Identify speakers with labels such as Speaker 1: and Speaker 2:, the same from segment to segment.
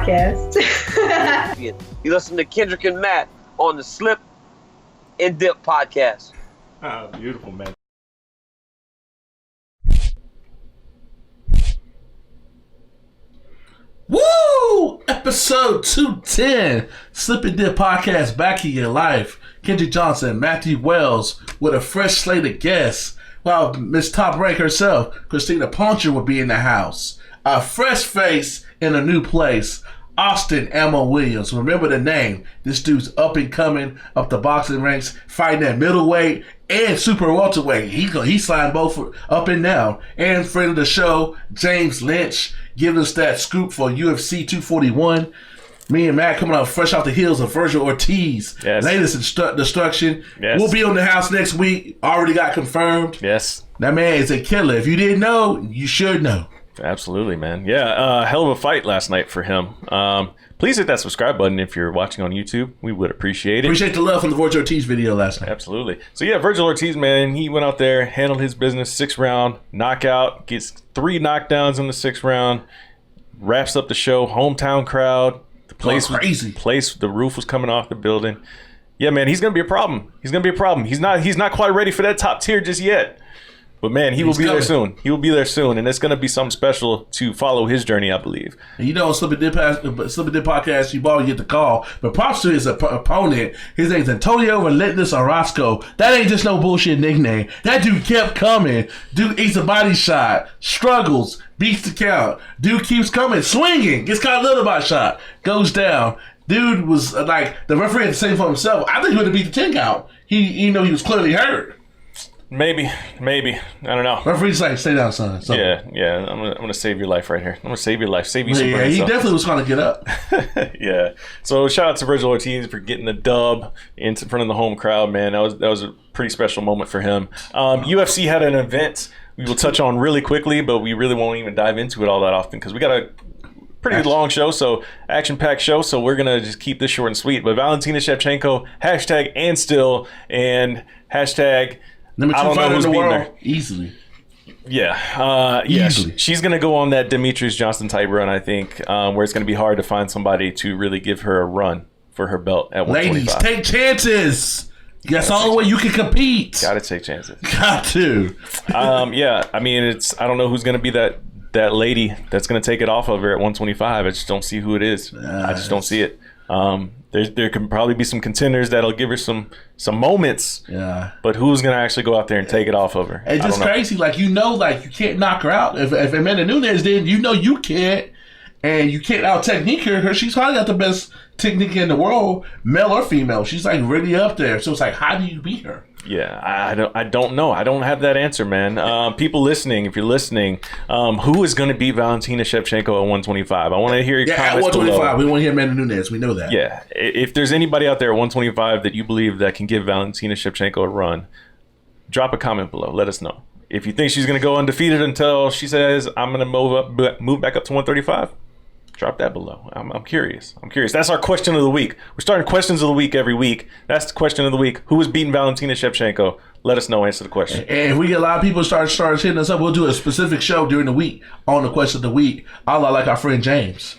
Speaker 1: podcast.
Speaker 2: You listen to Kendrick and Matt on the Slip and Dip podcast.
Speaker 3: Oh, beautiful, man.
Speaker 4: Woo! Episode 210, Slip and Dip podcast, back in your life. Kendrick Johnson, Matthew Wells, with a fresh slate of guests. While Miss Top Rank herself, Crystina Poncher, will be in the house. A fresh face in a new place. Austin Ammo Williams. Remember the name. This dude's up and coming, up the boxing ranks, fighting at middleweight and super welterweight. He signed both up and down. And friend of the show, James Lynch, giving us that scoop for UFC 241. Me and Matt coming out fresh off the heels of Virgil Ortiz.
Speaker 3: Yes.
Speaker 4: Latest destruction.
Speaker 3: Yes.
Speaker 4: We'll be on the house next week. Already got confirmed.
Speaker 3: Yes.
Speaker 4: That man is a killer. If you didn't know, you should know.
Speaker 3: Absolutely, man. Yeah, hell of a fight last night for him. Please hit that subscribe button if you're watching on YouTube. We would appreciate it.
Speaker 4: Appreciate the love from the Virgil Ortiz video last night.
Speaker 3: Absolutely. So, yeah, Virgil Ortiz, man, he went out there, handled his business, 6th round, knockout, gets 3 knockdowns in the 6th round, wraps up the show, hometown crowd. The place was crazy. The roof was coming off the building. Yeah, man, he's going to be a problem. He's not quite ready for that top tier just yet. But, man, he will be there soon. He will be there soon, and it's going to be something special to follow his journey, I believe.
Speaker 4: And you know, Slip and Dip podcast, you always get the call. But props to his opponent. His name's Antonio Relentless Orozco. That ain't just no bullshit nickname. That dude kept coming. Dude eats a body shot, struggles, beats the count. Dude keeps coming, swinging, gets caught a little body shot, goes down. Dude was like, the referee had to say for himself, I think he would have beat the 10 count. He was clearly hurt.
Speaker 3: Maybe. I don't know.
Speaker 4: Referee's like, stay down, son. So,
Speaker 3: yeah. I'm gonna save your life right here. I'm gonna save your life. Save you some
Speaker 4: yeah,
Speaker 3: brain
Speaker 4: he
Speaker 3: cells.
Speaker 4: definitely was trying to get up.
Speaker 3: Yeah. So shout out to Virgil Ortiz for getting the dub in front of the home crowd, man. That was a pretty special moment for him. UFC had an event we will touch on really quickly, but we really won't even dive into it all that often because we got a pretty long show, so action-packed show, so we're going to just keep this short and sweet. But Valentina Shevchenko, hashtag and still, and hashtag
Speaker 4: Number 2
Speaker 3: I don't know
Speaker 4: fighter in
Speaker 3: who's
Speaker 4: the
Speaker 3: beating
Speaker 4: world,
Speaker 3: her.
Speaker 4: easily.
Speaker 3: Yeah.
Speaker 4: Easily.
Speaker 3: She's going to go on that Demetrius Johnson type run, I think, where it's going to be hard to find somebody to really give her a run for her belt at 125.
Speaker 4: Ladies, take chances. That's the only way you can compete.
Speaker 3: Gotta take chances.
Speaker 4: Got to.
Speaker 3: Yeah, I mean, I don't know who's going to be that lady that's going to take it off of her at 125. I just don't see who it is. I just don't see it. There can probably be some contenders that'll give her some moments.
Speaker 4: Yeah.
Speaker 3: But who's going to actually go out there and take it off of her?
Speaker 4: It's just crazy. Like, you can't knock her out. If Amanda Nunes did, you can't. And you can't out-technique her. She's probably got the best technique in the world, male or female. She's, like, really up there. So it's like, how do you beat her?
Speaker 3: Yeah, I don't know. I don't have that answer, man. People listening, if you're listening, who is going to beat Valentina Shevchenko at 125? I want to hear your comments
Speaker 4: at 125.
Speaker 3: below.
Speaker 4: We want to hear Amanda Nunes. We know that.
Speaker 3: Yeah. If there's anybody out there at 125 that you believe that can give Valentina Shevchenko a run, drop a comment below. Let us know. If you think she's going to go undefeated until she says, I'm going to move back up to 135, drop that below. I'm curious. That's our question of the week. We're starting questions of the week every week. That's the question of the week. Who is beating Valentina Shevchenko? Let us know. Answer the question.
Speaker 4: And if we get a lot of people start hitting us up, we'll do a specific show during the week on the question of the week. A la like our friend James.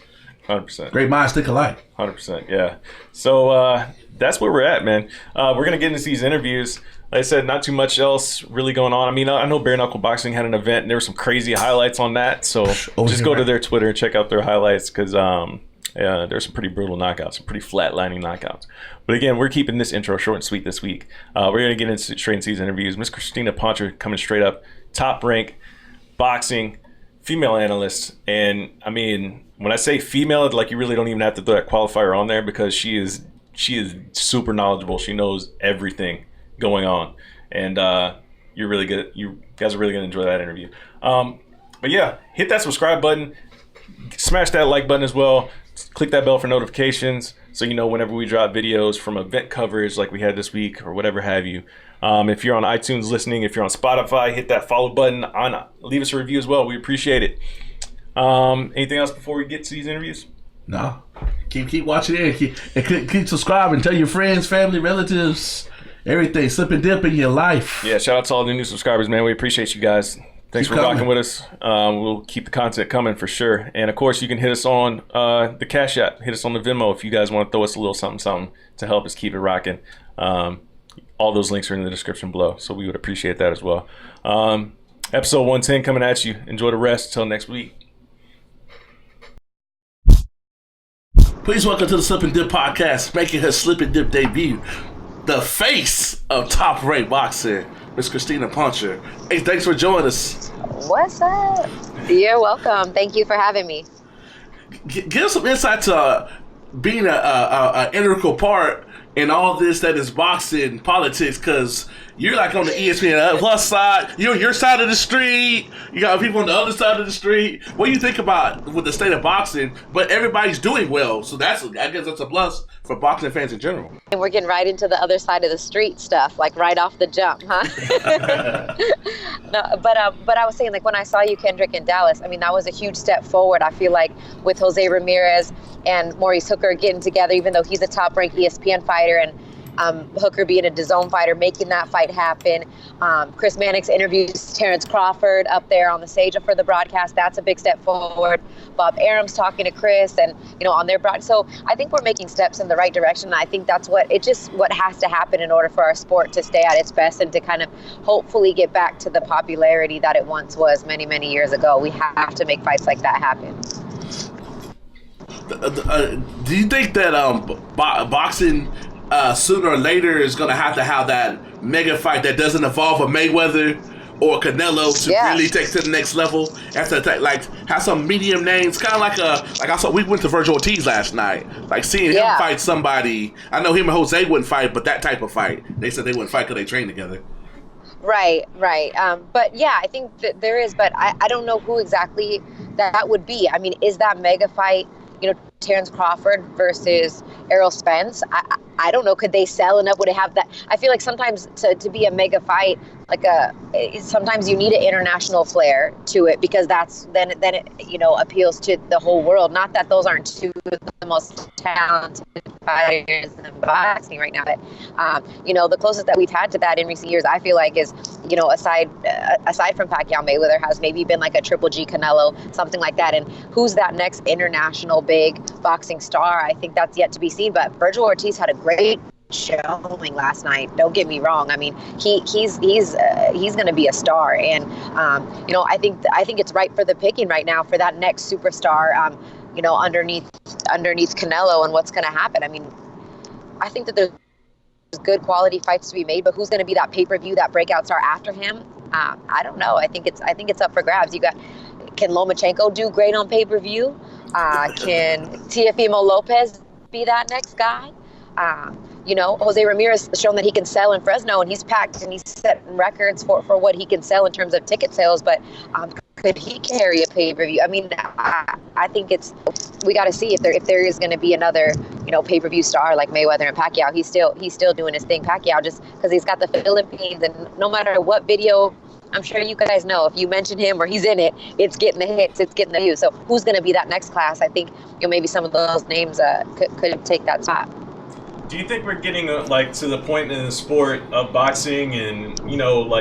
Speaker 3: 100%.
Speaker 4: Great minds think alike.
Speaker 3: 100%. Yeah. So that's where we're at, man. We're going to get into these interviews. Like I said, not too much else really going on. I mean, I know Bare Knuckle Boxing had an event, and there were some crazy highlights on that. So just go to their Twitter and check out their highlights because there's some pretty brutal knockouts, some pretty flatlining knockouts. But again, we're keeping this intro short and sweet this week. We're going to get straight into these interviews. Miss Crystina Poncher coming straight up, top rank, boxing, female analyst. And I mean, when I say female, like you really don't even have to throw that qualifier on there because she is super knowledgeable. She knows everything going on, and you're really good. You guys are really gonna enjoy that interview. But yeah, hit that subscribe button, smash that like button as well. Click that bell for notifications so you know whenever we drop videos from event coverage like we had this week or whatever have you. If you're on iTunes listening, if you're on Spotify, hit that follow button. Leave us a review as well. We appreciate it. Anything else before we get to these interviews?
Speaker 4: No. Keep watching it. Keep subscribing. Tell your friends, family, relatives, everything. Slip and dip in your life.
Speaker 3: Yeah, shout out to all the new subscribers, man. We appreciate you guys. Thanks for rocking with us. We'll keep the content coming for sure. And, of course, you can hit us on the Cash App. Hit us on the Venmo if you guys want to throw us a little something to help us keep it rocking. All those links are in the description below, so we would appreciate that as well. Episode 110 coming at you. Enjoy the rest. Until next week.
Speaker 4: Please welcome to the Slip and Dip podcast, making her Slip and Dip debut, the face of Top Rate Boxing, Miss Crystina Poncher. Hey, thanks for joining us.
Speaker 1: What's up? You're welcome. Thank you for having me.
Speaker 4: Give us some insight to being an integral part in all this that is boxing politics, because you're like on the ESPN Plus side, you're your side of the street, you got people on the other side of the street. What do you think about with the state of boxing? But everybody's doing well, so I guess that's a plus for boxing fans in general.
Speaker 1: And we're getting right into the other side of the street stuff, like right off the jump, huh? No, but I was saying, like, when I saw you, Kendrick, in Dallas, I mean, that was a huge step forward. I feel like with Jose Ramirez and Maurice Hooker getting together, even though he's a top-ranked ESPN fighter, and Hooker being a DAZN fighter, making that fight happen. Chris Mannix interviews Terrence Crawford up there on the stage for the broadcast. That's a big step forward. Bob Arum's talking to Chris, and on their broad. So I think we're making steps in the right direction. And I think that's what has to happen in order for our sport to stay at its best and to kind of hopefully get back to the popularity that it once was many, many years ago. We have to make fights like that happen.
Speaker 4: Do you think that boxing sooner or later is going to have that mega fight that doesn't involve a Mayweather or Canelo to really take to the next level? After like have some medium names, kind of like I saw. We went to Virgil Ortiz last night, like seeing him fight somebody. I know him and Jose wouldn't fight, but that type of fight, they said they wouldn't fight because they train together.
Speaker 1: Right. But yeah, I think that there is, but I don't know who exactly that would be. I mean, is that mega fight, Terrence Crawford versus Errol Spence? I don't know. Could they sell enough? Would it have that? I feel like sometimes to be a mega fight, sometimes you need an international flair to it, because then it appeals to the whole world. Not that those aren't two of the most talented fighters in boxing right now, but the closest that we've had to that in recent years, I feel like, is aside from Pacquiao, Mayweather has maybe been like a Triple G Canelo, something like that. And who's that next international big boxing star? I think that's yet to be seen. But Virgil Ortiz had a great showing last night. Don't get me wrong. I mean, he's going to be a star, and I think it's right for the picking right now for that next superstar. Underneath Canelo, and what's going to happen. I mean, I think that there's good quality fights to be made, but who's going to be that pay-per-view, that breakout star after him? I don't know. I think it's up for grabs. Can Lomachenko do great on pay-per-view? Can Teofimo Lopez be that next guy? Jose Ramirez has shown that he can sell in Fresno, and he's packed and he's setting records for what he can sell in terms of ticket sales. But could he carry a pay-per-view? I mean, I think we got to see if there is going to be another pay-per-view star like Mayweather and Pacquiao. He's still doing his thing. Pacquiao, just because he's got the Philippines, and no matter what video, I'm sure you guys know, if you mention him or he's in it, it's getting the hits, it's getting the views. So who's going to be that next class? I think maybe some of those names could take that spot.
Speaker 3: Do you think we're getting to the point in the sport of boxing and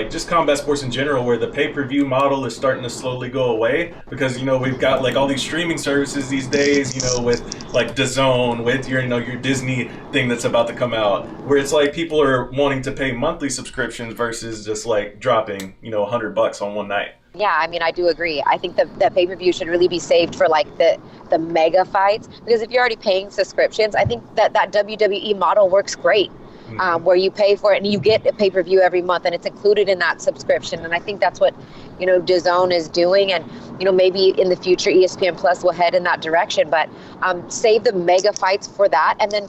Speaker 3: just combat sports in general where the pay-per-view model is starting to slowly go away? Because we've got all these streaming services these days, with DAZN, with your Disney thing that's about to come out, where it's people are wanting to pay monthly subscriptions versus just dropping $100 on one night.
Speaker 1: Yeah, I mean, I do agree. I think that pay-per-view should really be saved for the mega fights, because if you're already paying subscriptions, I think that WWE model works great, where you pay for it and you get a pay-per-view every month and it's included in that subscription. And I think that's what DAZN is doing, and maybe in the future ESPN Plus will head in that direction. But save the mega fights for that, and then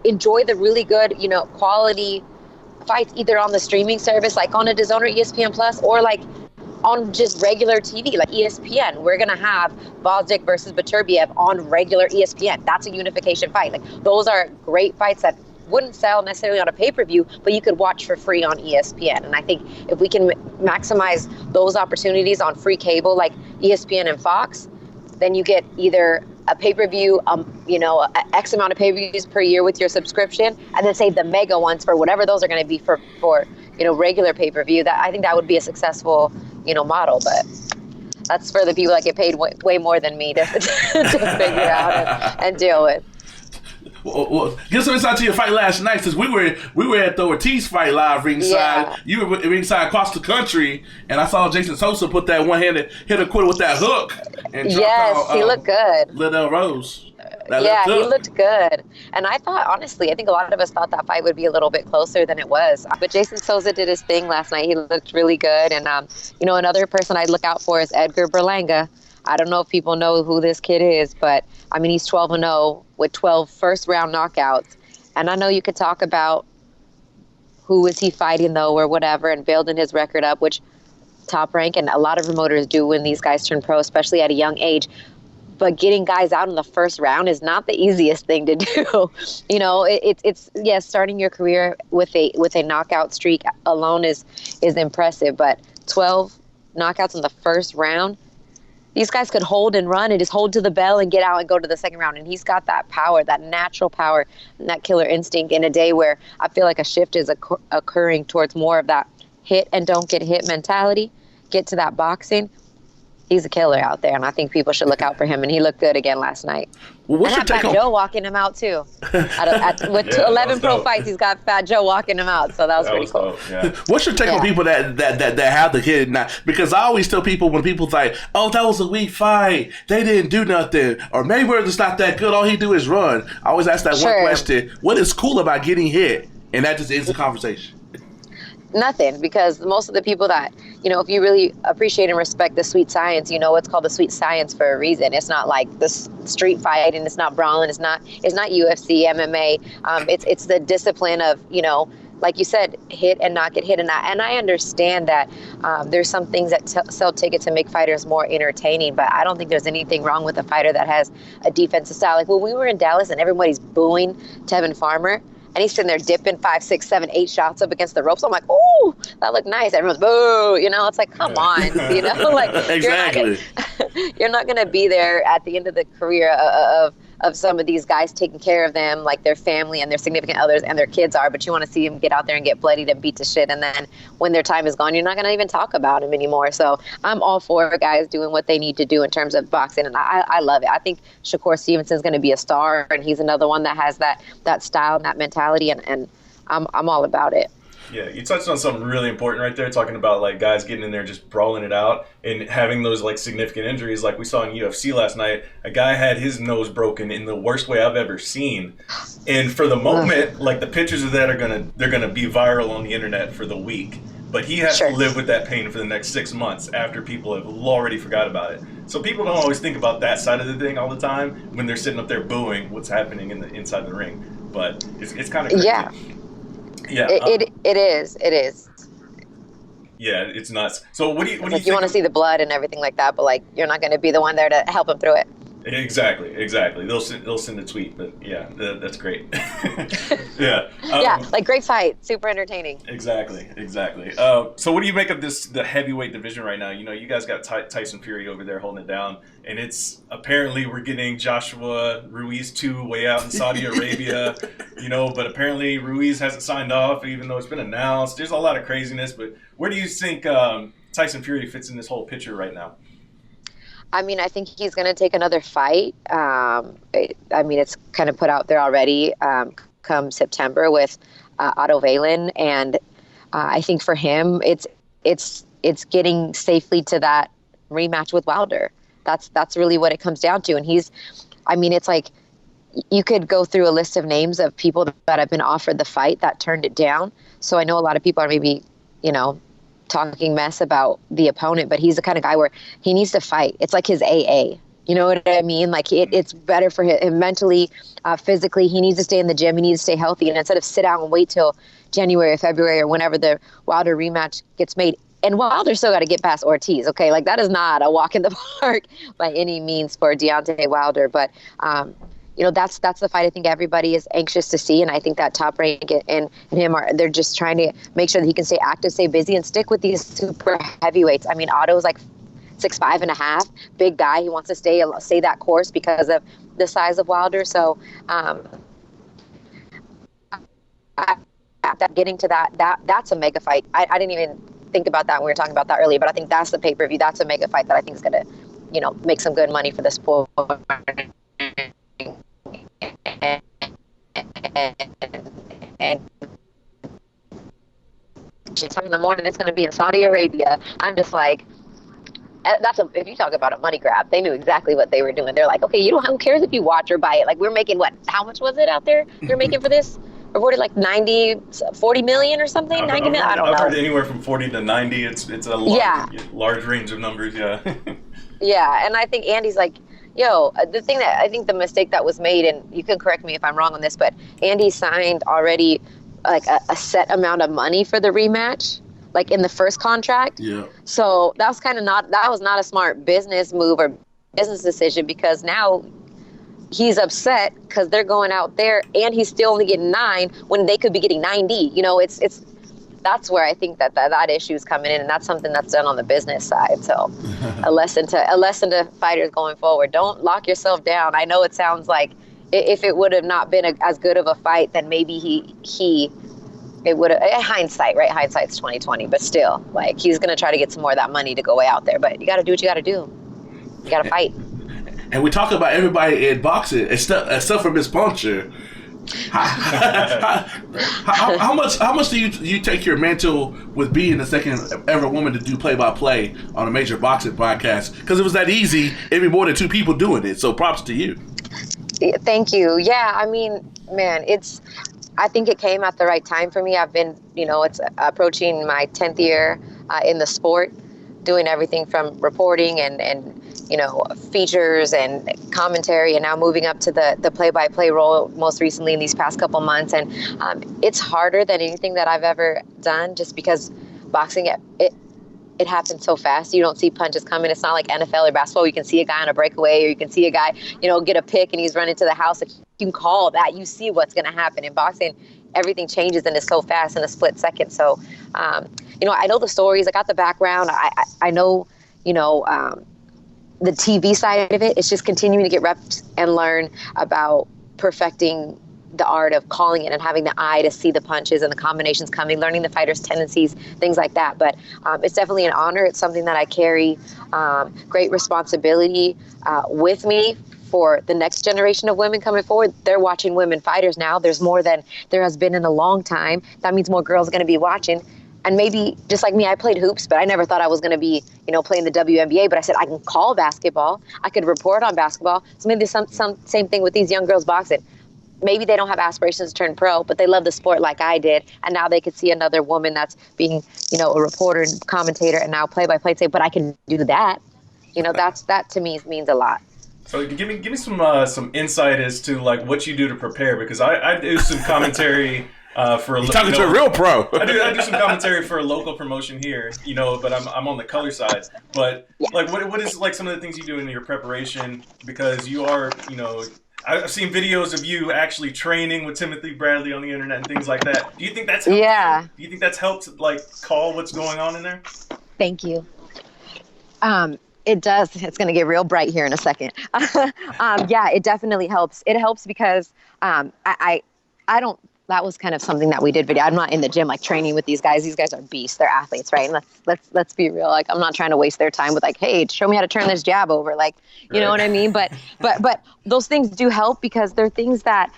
Speaker 1: enjoy the really good quality fights either on the streaming service like on a DAZN or ESPN Plus, or on just regular TV, like ESPN. We're going to have Bosdick versus Baturbiev on regular ESPN. That's a unification fight. Those are great fights that wouldn't sell necessarily on a pay-per-view, but you could watch for free on ESPN. And I think if we can maximize those opportunities on free cable like ESPN and Fox, then you get either a pay-per-view, X amount of pay-per-views per year with your subscription, and then save the mega ones for whatever those are going to be for regular pay-per-view. That I think that would be a successful model. But that's for the people that get paid way more than me to figure out and deal with.
Speaker 4: Well, give some insight to your fight last night, since we were at the Ortiz fight live ringside.
Speaker 1: Yeah.
Speaker 4: You were ringside across the country, and I saw Jason Sosa put that one-handed hit a quitter with that hook. And
Speaker 1: Yes, he looked good.
Speaker 4: Liddell Rose.
Speaker 1: Yeah, he looked good. And I thought, honestly, I think a lot of us thought that fight would be a little bit closer than it was. But Jason Sosa did his thing last night. He looked really good. And, another person I'd look out for is Edgar Berlanga. I don't know if people know who this kid is, but, I mean, he's 12-0 with 12 first-round knockouts. And I know you could talk about who is he fighting, though, or whatever, and building his record up, which Top Rank and a lot of promoters do when these guys turn pro, especially at a young age. But getting guys out in the first round is not the easiest thing to do. It's starting your career with a knockout streak alone is impressive. But 12 knockouts in the first round, these guys could hold and run and just hold to the bell and get out and go to the second round. And he's got that power, that natural power, and that killer instinct in a day where I feel like a shift is occurring towards more of that hit and don't get hit mentality, get to that boxing. He's a killer out there, and I think people should look out for him. And he looked good again last night.
Speaker 4: Well, what's
Speaker 1: and Fat Joe walking him out too. With 11 pro fights, he's got Fat Joe walking him out. So that was pretty cool.
Speaker 3: Dope, yeah.
Speaker 4: What's your take on people that have the hit now? Because I always tell people when people's like, "Oh, that was a weak fight. They didn't do nothing," or Mayweather's just not that good. All he do is run. I always ask that one question: what is cool about getting hit? And that just ends the conversation.
Speaker 1: Nothing, because most of the people that, if you really appreciate and respect the sweet science, it's called the sweet science for a reason. It's not like the street fight, and it's not brawling. It's not UFC, MMA. It's the discipline of, like you said, hit and not get hit. And I understand that there's some things that sell tickets and make fighters more entertaining, but I don't think there's anything wrong with a fighter that has a defensive style. Like when we were in Dallas and everybody's booing Tevin Farmer, and he's sitting there dipping 5, 6, 7, 8 shots up against the ropes. I'm like, ooh, that looked nice. Everyone's boo. It's like, come on. Like
Speaker 4: Exactly.
Speaker 1: You're not gonna be there at the end of the career of some of these guys, taking care of them like their family and their significant others and their kids are. But you want to see them get out there and get bloodied and beat to shit. And then when their time is gone, you're not gonna even talk about them anymore. So I'm all for guys doing what they need to do in terms of boxing, and I love it. I think Shakur Stevenson's gonna be a star, and he's another one that has that style and that mentality, and I'm all about it.
Speaker 3: Yeah, you touched on something really important right there, talking about like guys getting in there just brawling it out and having those like significant injuries like we saw in UFC last night. A guy had his nose broken in the worst way I've ever seen. And for the moment, like the pictures of that they're gonna be viral on the internet for the week. But he has to live with that pain for the next 6 months after people have already forgot about it. So people don't always think about that side of the thing all the time when they're sitting up there booing what's happening inside the ring. But it's kind of crazy.
Speaker 1: Yeah.
Speaker 3: Yeah,
Speaker 1: it is.
Speaker 3: Yeah, it's nuts. So what do you
Speaker 1: you want to see the blood and everything like that, but like you're not going to be the one there to help him through it.
Speaker 3: Exactly. They'll send a tweet, but yeah, that's great. Yeah.
Speaker 1: Like great fight, super entertaining.
Speaker 3: Exactly. So what do you make of the heavyweight division right now? You guys got Tyson Fury over there holding it down, and it's apparently we're getting Joshua Ruiz 2 way out in Saudi Arabia, but apparently Ruiz hasn't signed off even though it's been announced. There's a lot of craziness, but where do you think Tyson Fury fits in this whole picture right now?
Speaker 1: I mean, I think he's going to take another fight. It's kind of put out there already come September with Otto Valen. And I think for him, it's getting safely to that rematch with Wilder. That's really what it comes down to. And it's like you could go through a list of names of people that have been offered the fight that turned it down. So I know a lot of people are maybe, talking mess about the opponent, but he's the kind of guy where he needs to fight. It's like his AA. You know what I mean? Like it's better for him mentally, physically. He needs to stay in the gym. He needs to stay healthy. And instead of sit out and wait till January or February or whenever the Wilder rematch gets made. And Wilder still got to get past Ortiz. Okay. Like that is not a walk in the park by any means for Deontay Wilder. But, that's the fight I think everybody is anxious to see. And I think that Top Rank and him they're just trying to make sure that he can stay active, stay busy, and stick with these super heavyweights. I mean, Otto's like 6'5.5", big guy. He wants to stay that course because of the size of Wilder. So getting to that's a mega fight. I didn't even think about that when we were talking about that earlier, but I think that's the pay-per-view. That's a mega fight that I think is going to, make some good money for the sport. And 10 in the morning, it's going to be in Saudi Arabia. I'm just like, if you talk about a money grab, they knew exactly what they were doing. They're like, okay, who cares if you watch or buy it? Like, we're making how much was it out there you're making for this? Reported like 40 million or something, 90 million. I don't know.
Speaker 3: I've heard anywhere from 40 to 90. It's a large range of numbers. Yeah.
Speaker 1: Yeah. And I think Andy's like, the mistake that was made, and you can correct me if I'm wrong on this, but Andy signed already like a set amount of money for the rematch, like in the first contract.
Speaker 4: Yeah.
Speaker 1: So that was not a smart business move or business decision, because now he's upset because they're going out there and he's still only getting 9 when they could be getting 90. That's where I think that issue is coming in, and that's something that's done on the business side. So a lesson to fighters going forward: don't lock yourself down. I know it sounds like if it would have not been as good of a fight, then maybe it would have. Hindsight, right? Hindsight's 20/20, but still, like, he's gonna try to get some more of that money to go way out there. But you got to do what you got to do. You got to fight.
Speaker 4: And we talk about everybody in boxing, except for Miss Poncher. How much do you take your mantle with being the second ever woman to do play-by-play on a major boxing broadcast? Because it was that easy. It'd be more than 2 people doing it. So props to you.
Speaker 1: Thank you. Yeah, I mean, man, I think it came at the right time for me. I've been, it's approaching my 10th year in the sport, doing everything from reporting and features and commentary, and now moving up to the play-by-play role most recently in these past couple months. And it's harder than anything that I've ever done, just because boxing, it happens so fast. You don't see punches coming. It's not like NFL or basketball. You can see a guy on a breakaway, or you can see a guy, get a pick and he's running to the house. Like, you can call that. You see what's going to happen. In boxing, everything changes and it's so fast in a split second. So, I know the stories. I got the background. I know, the TV side of it. It's just continuing to get reps and learn about perfecting the art of calling it and having the eye to see the punches and the combinations coming, learning the fighter's tendencies, things like that. But it's definitely an honor. It's something that I carry great responsibility with me for the next generation of women coming forward. They're watching women fighters now. There's more than there has been in a long time. That means more girls are going to be watching. And maybe just like me, I played hoops, but I never thought I was going to be, playing the WNBA. But I said I can call basketball. I could report on basketball. So maybe some same thing with these young girls boxing. Maybe they don't have aspirations to turn pro, but they love the sport like I did. And now they could see another woman that's being, a reporter and commentator and now play-by-play say, but I can do that. That to me means a lot.
Speaker 3: So give me some insight as to like what you do to prepare, because I do some commentary for
Speaker 4: You're talking to a real pro.
Speaker 3: I do some commentary for a local promotion here, but I'm on the color side. But like what is like some of the things you do in your preparation, because you are, I've seen videos of you actually training with Timothy Bradley on the internet and things like that. Do you think that's helped?
Speaker 1: Yeah.
Speaker 3: Do you think that's helped like call what's going on in there?
Speaker 1: Thank you. It does. It's going to get real bright here in a second. Yeah, it definitely helps. It helps because I don't. That was kind of something that we did video. I'm not in the gym like training with these guys. These guys are beasts. They're athletes, right? And let's be real. Like, I'm not trying to waste their time with like, hey, show me how to turn this jab over. Like, you know what I mean? But those things do help because they're things that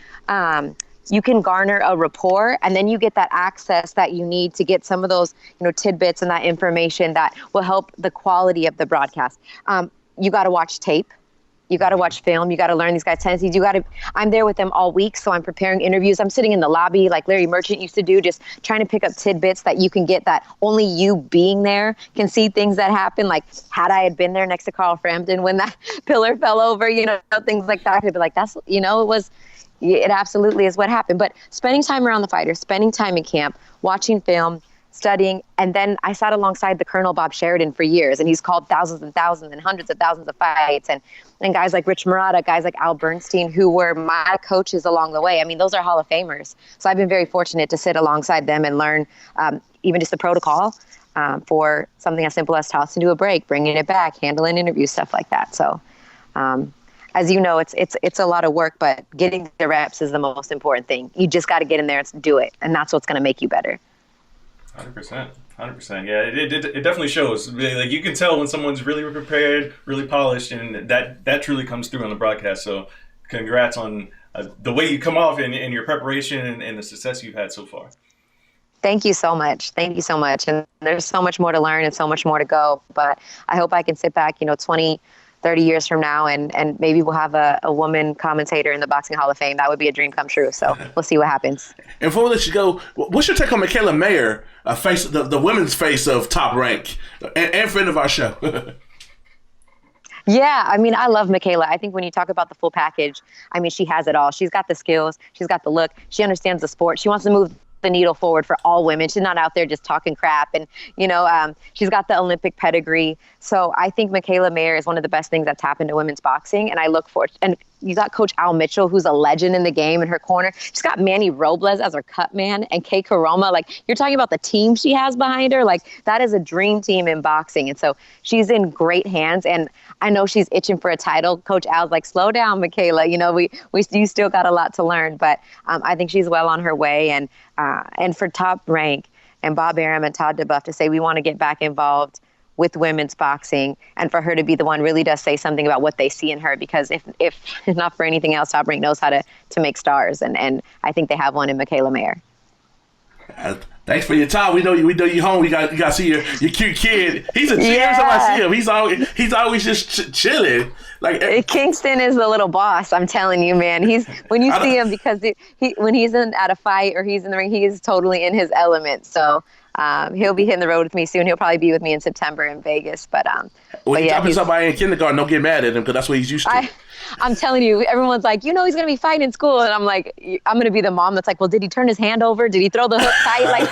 Speaker 1: you can garner a rapport, and then you get that access that you need to get some of those, tidbits and that information that will help the quality of the broadcast. You got to watch tape. You got to watch film. You got to learn these guys' tendencies. I'm there with them all week, so I'm preparing interviews. I'm sitting in the lobby like Larry Merchant used to do, just trying to pick up tidbits that you can get that only you being there can see things that happen. Like, had I had been there next to Carl Frampton when that pillar fell over, things like that, I'd be like, it absolutely is what happened. But spending time around the fighters, spending time in camp, watching film, studying, and then I sat alongside the Colonel Bob Sheridan for years, and he's called thousands and thousands and hundreds of thousands of fights, and guys like Rich Murata, guys like Al Bernstein, who were my coaches along the way. I mean, those are Hall of Famers. So I've been very fortunate to sit alongside them and learn even just the protocol for something as simple as tossing to a break, bringing it back, handling interviews, stuff like that. So as you know, it's a lot of work, but getting the reps is the most important thing. You just got to get in there and do it, and that's what's going to make you better.
Speaker 3: 100%. 100%. Yeah, it definitely shows. Like you can tell when someone's really prepared, really polished, and that truly comes through on the broadcast. So, congrats on the way you come off and your preparation and the success you've had so far.
Speaker 1: Thank you so much. Thank you so much. And there's so much more to learn and so much more to go. But I hope I can sit back, 20, 30 years from now, and maybe we'll have a woman commentator in the Boxing Hall of Fame. That would be a dream come true. So we'll see what happens.
Speaker 4: And before we let you go, what's your take on Michaela Mayer, the women's face of Top Rank, and friend of our show?
Speaker 1: Yeah, I mean, I love Michaela. I think when you talk about the full package, I mean, she has it all. She's got the skills. She's got the look. She understands the sport. She wants to move the needle forward for all women. She's not out there just talking crap. And, she's got the Olympic pedigree. So I think Michaela Mayer is one of the best things that's happened to women's boxing. And I look forward. And you got Coach Al Mitchell, who's a legend in the game, in her corner. She's got Manny Robles as her cut man and Kay Karoma. Like, you're talking about the team she has behind her. Like, that is a dream team in boxing. And so she's in great hands. And I know she's itching for a title. Coach Al's like, slow down, Michaela. You still got a lot to learn. But I think she's well on her way. And for Top Rank and Bob Arum and Todd DeBuff to say we want to get back involved with women's boxing, and for her to be the one really does say something about what they see in her, because if not for anything else, Top Rank knows how to make stars, and I think they have one in Michaela Mayer.
Speaker 4: Thanks for your time. We know you home. You got to see your cute kid. He's a cheer. Every time I see him, he's always just chilling. Like
Speaker 1: Kingston is the little boss. I'm telling you, man. When you see him, because when he's at a fight or he's in the ring, he is totally in his element. So he'll be hitting the road with me soon. He'll probably be with me in September in Vegas. But
Speaker 4: he's dropping somebody in kindergarten, don't get mad at him, because that's what he's used to.
Speaker 1: I'm telling you, everyone's like, he's going to be fighting in school. And I'm like, I'm going to be the mom that's like, well, did he turn his hand over? Did he throw the hook tight? Like,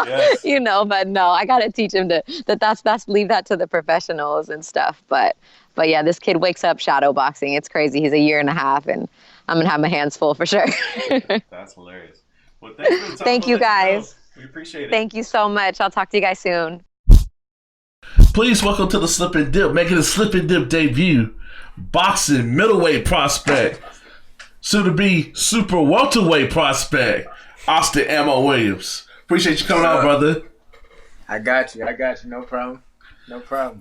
Speaker 1: yes. But no, I got to teach him that's leave that to the professionals and stuff. But yeah, this kid wakes up shadow boxing. It's crazy. He's a year and a half, and I'm going to have my hands full for sure.
Speaker 3: That's hilarious. Well, thanks for the time.
Speaker 1: Thank you, guys.
Speaker 3: We appreciate it.
Speaker 1: Thank you so much. I'll talk to you guys soon.
Speaker 4: Please welcome to the Slip and Dip, making a Slip and Dip debut, boxing middleweight prospect, soon to be super welterweight prospect, Austin Ammo Williams. Appreciate you coming out, brother.
Speaker 5: I got you. No problem.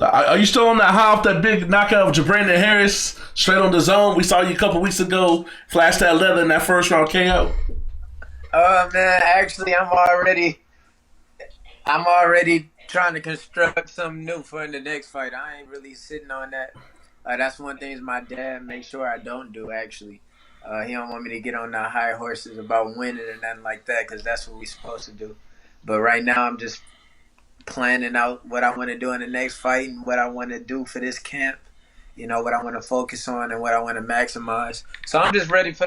Speaker 4: Are you still on that high off that big knockout of Jabrandon Harris straight on the zone? We saw you a couple weeks ago flash that leather in that first round KO.
Speaker 5: Man, actually, I'm already trying to construct something new for the next fight. I ain't really sitting on that. That's one thing my dad makes sure I don't do, actually. He don't want me to get on the high horses about winning or nothing like that, because that's what we supposed to do. But right now, I'm just planning out what I want to do in the next fight and what I want to do for this camp. What I want to focus on and what I want to maximize. So I'm just ready for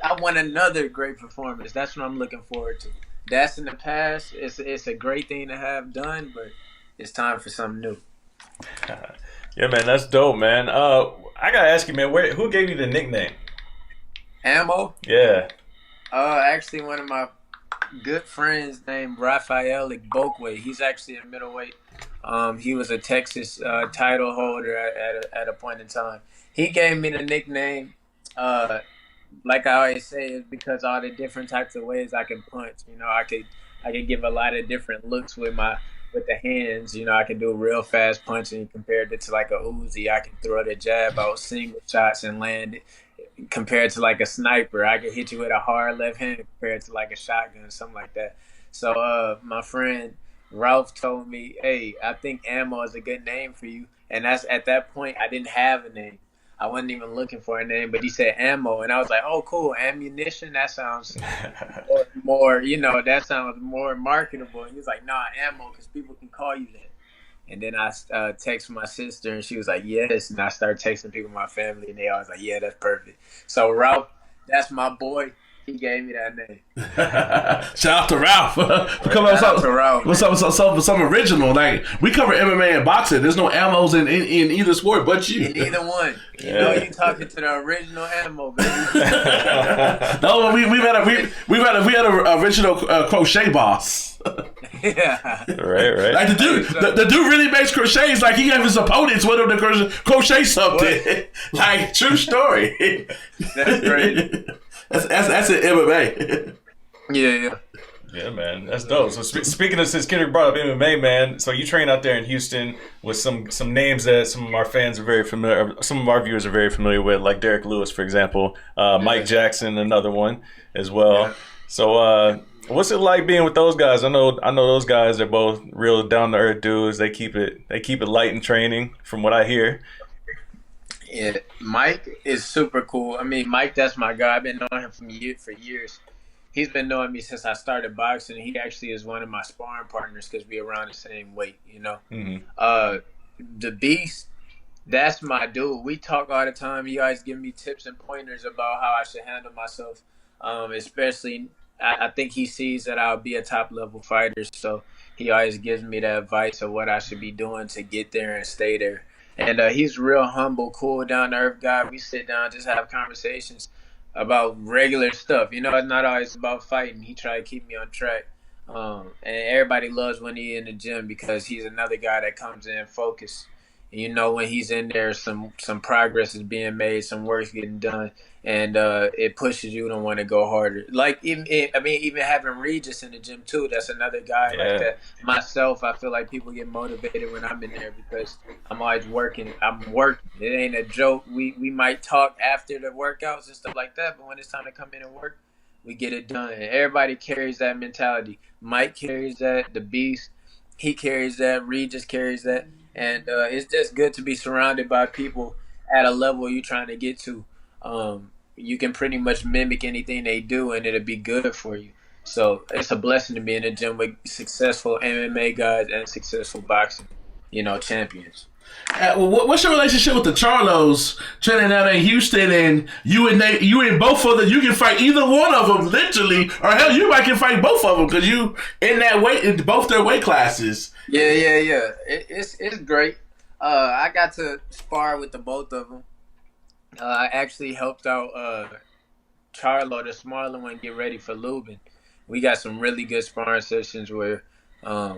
Speaker 5: I want another great performance. That's what I'm looking forward to. That's in the past. It's a great thing to have done, but it's time for something new.
Speaker 3: Yeah, man, that's dope, man. I gotta ask you, man, who gave you the nickname?
Speaker 5: Ammo?
Speaker 3: Yeah.
Speaker 5: Actually, one of my good friends named Rafael Igbokwe. He's actually a middleweight. He was a Texas title holder at a point in time. He gave me the nickname. Like I always say, it's because all the different types of ways I can punch. I could give a lot of different looks with the hands. I can do real fast punching compared to like a Uzi. I can throw the jab out single shots and land it. Compared to like a sniper, I could hit you with a hard left hand compared to like a shotgun, something like that. So my friend Ralph told me, hey, I think Ammo is a good name for you. And at that point, I didn't have a name. I wasn't even looking for a name, but he said Ammo, and I was like, "Oh, cool, ammunition. That sounds more, that sounds more marketable." And he was like, "Nah, Ammo, because people can call you that." And then I texted my sister, and she was like, "Yes." And I started texting people in my family, and they always like, "Yeah, that's perfect." So Ralph, that's my boy. He gave me that name.
Speaker 4: Shout out to Ralph. What's up? Some original. Like, we cover MMA and boxing. There's no ammos in either sport but you.
Speaker 5: In either one. You talking to the original Ammo, baby.
Speaker 4: No, we had an original crochet boss.
Speaker 3: Yeah. Right.
Speaker 4: Like the dude really makes crochets. Like, he gave his opponents one of the crochet something. Like, true story.
Speaker 5: That's great.
Speaker 4: That's an MMA.
Speaker 5: Yeah.
Speaker 3: Yeah, man, that's dope. So speaking of, since Kendrick brought up MMA, man, so you train out there in Houston with some names that some of our fans are very familiar, some of our viewers are very familiar with, like Derek Lewis, for example, Mike Jackson, another one as well.
Speaker 5: Yeah.
Speaker 3: So, what's it like being with those guys? I know those guys are both real down to earth dudes. They keep it light in training, from what I hear.
Speaker 5: Yeah, Mike is super cool. I mean, Mike, that's my guy. I've been knowing him for years. He's been knowing me since I started boxing. He actually is one of my sparring partners because we're around the same weight, you know. The Beast, that's my dude. We talk all the time. He always give me tips and pointers about how I should handle myself. Especially, I think he sees that I'll be a top level fighter, so he always gives me the advice of what I should be doing to get there and stay there. And he's real humble, cool, down to earth guy. We sit down, just have conversations about regular stuff. You know, it's not always about fighting. He try to keep me on track. And everybody loves when he in the gym because he's another guy that comes in focused. You know, when he's in there, some progress is being made, some work's getting done, and it pushes you to want to go harder. Like even having Regis in the gym too. That's another guy like that. Myself, I feel like people get motivated when I'm in there because I'm always working. I'm working. It ain't a joke. We might talk after the workouts and stuff like that, but when it's time to come in and work, we get it done. And everybody carries that mentality. Mike carries that. The Beast, he carries that. Regis carries that. And it's just good to be surrounded by people at a level you're trying to get to. You can pretty much mimic anything they do, and it'll be good for you. So it's a blessing to be in the gym with successful MMA guys and successful boxing, champions.
Speaker 4: What's your relationship with the Charlos training out in Houston? And you and both of them, you can fight either one of them, literally, or hell, you might can fight both of them because you in that weight in both their weight classes.
Speaker 5: Yeah. It's great. I got to spar with the both of them. I actually helped out Charlo, the smaller one, get ready for Lubin. We got some really good sparring sessions where I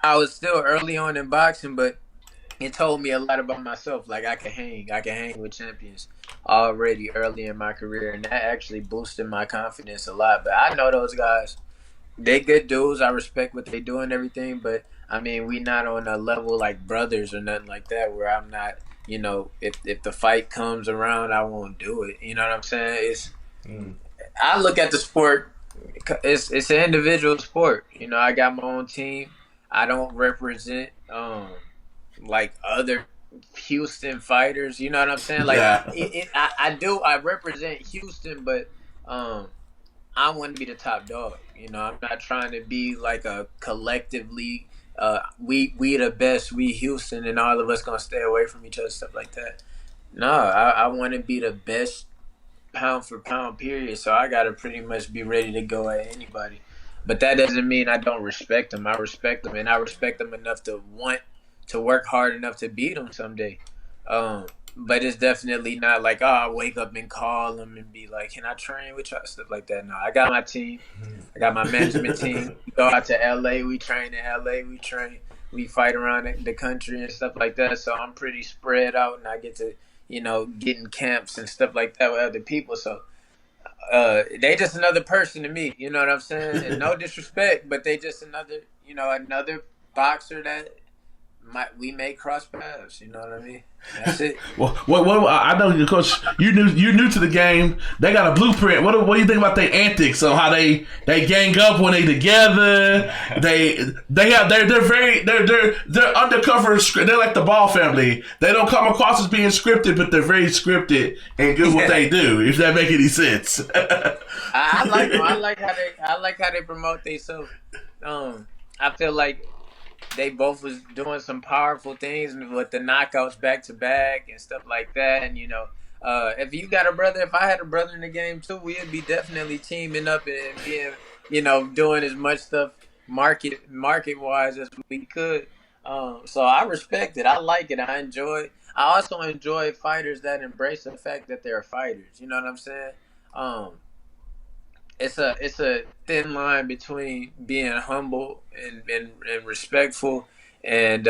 Speaker 5: was still early on in boxing, but it told me a lot about myself. Like I can hang with champions already early in my career, and that actually boosted my confidence a lot. But I know those guys, they good dudes. I respect what they do and everything, but I mean, we not on a level like brothers or nothing like that where I'm not, if the fight comes around, I won't do it. You know what I'm saying? I look at the sport, it's an individual sport. I got my own team. I don't represent like other Houston fighters. You know what I'm saying? Like I represent Houston, but I want to be the top dog. I'm not trying to be like a collectively we the best, we Houston, and all of us gonna stay away from each other, stuff like that. No, I want to be the best pound for pound, period. So I gotta pretty much be ready to go at anybody. But that doesn't mean I don't respect them. I respect them, and I respect them enough to want to work hard enough to beat them someday. But it's definitely not like, I wake up and call them and be like, can I train with y'all? Stuff like that. No, I got my team. I got my management team. We go out to LA. We train in LA. We fight around the country and stuff like that. So I'm pretty spread out, and I get to, get in camps and stuff like that with other people. So they just another person to me. You know what I'm saying? And no disrespect, but they just another boxer that we may cross paths. You know what I mean? That's it.
Speaker 4: Well, I know, Coach. You new to the game. They got a blueprint. What do you think about their antics on how they gang up when they together? They're undercover. They're like the Ball family. They don't come across as being scripted, but they're very scripted and good what they do. If that make any sense.
Speaker 5: I like them. I like how they promote themselves. I feel like they both was doing some powerful things with the knockouts back to back and stuff like that. And if you got a brother, if I had a brother in the game too, we'd be definitely teaming up and being, doing as much stuff market wise as we could. So I respect it. I like it. I enjoy it. I also enjoy fighters that embrace the fact that they're fighters. You know what I'm saying? It's a thin line between being humble and respectful and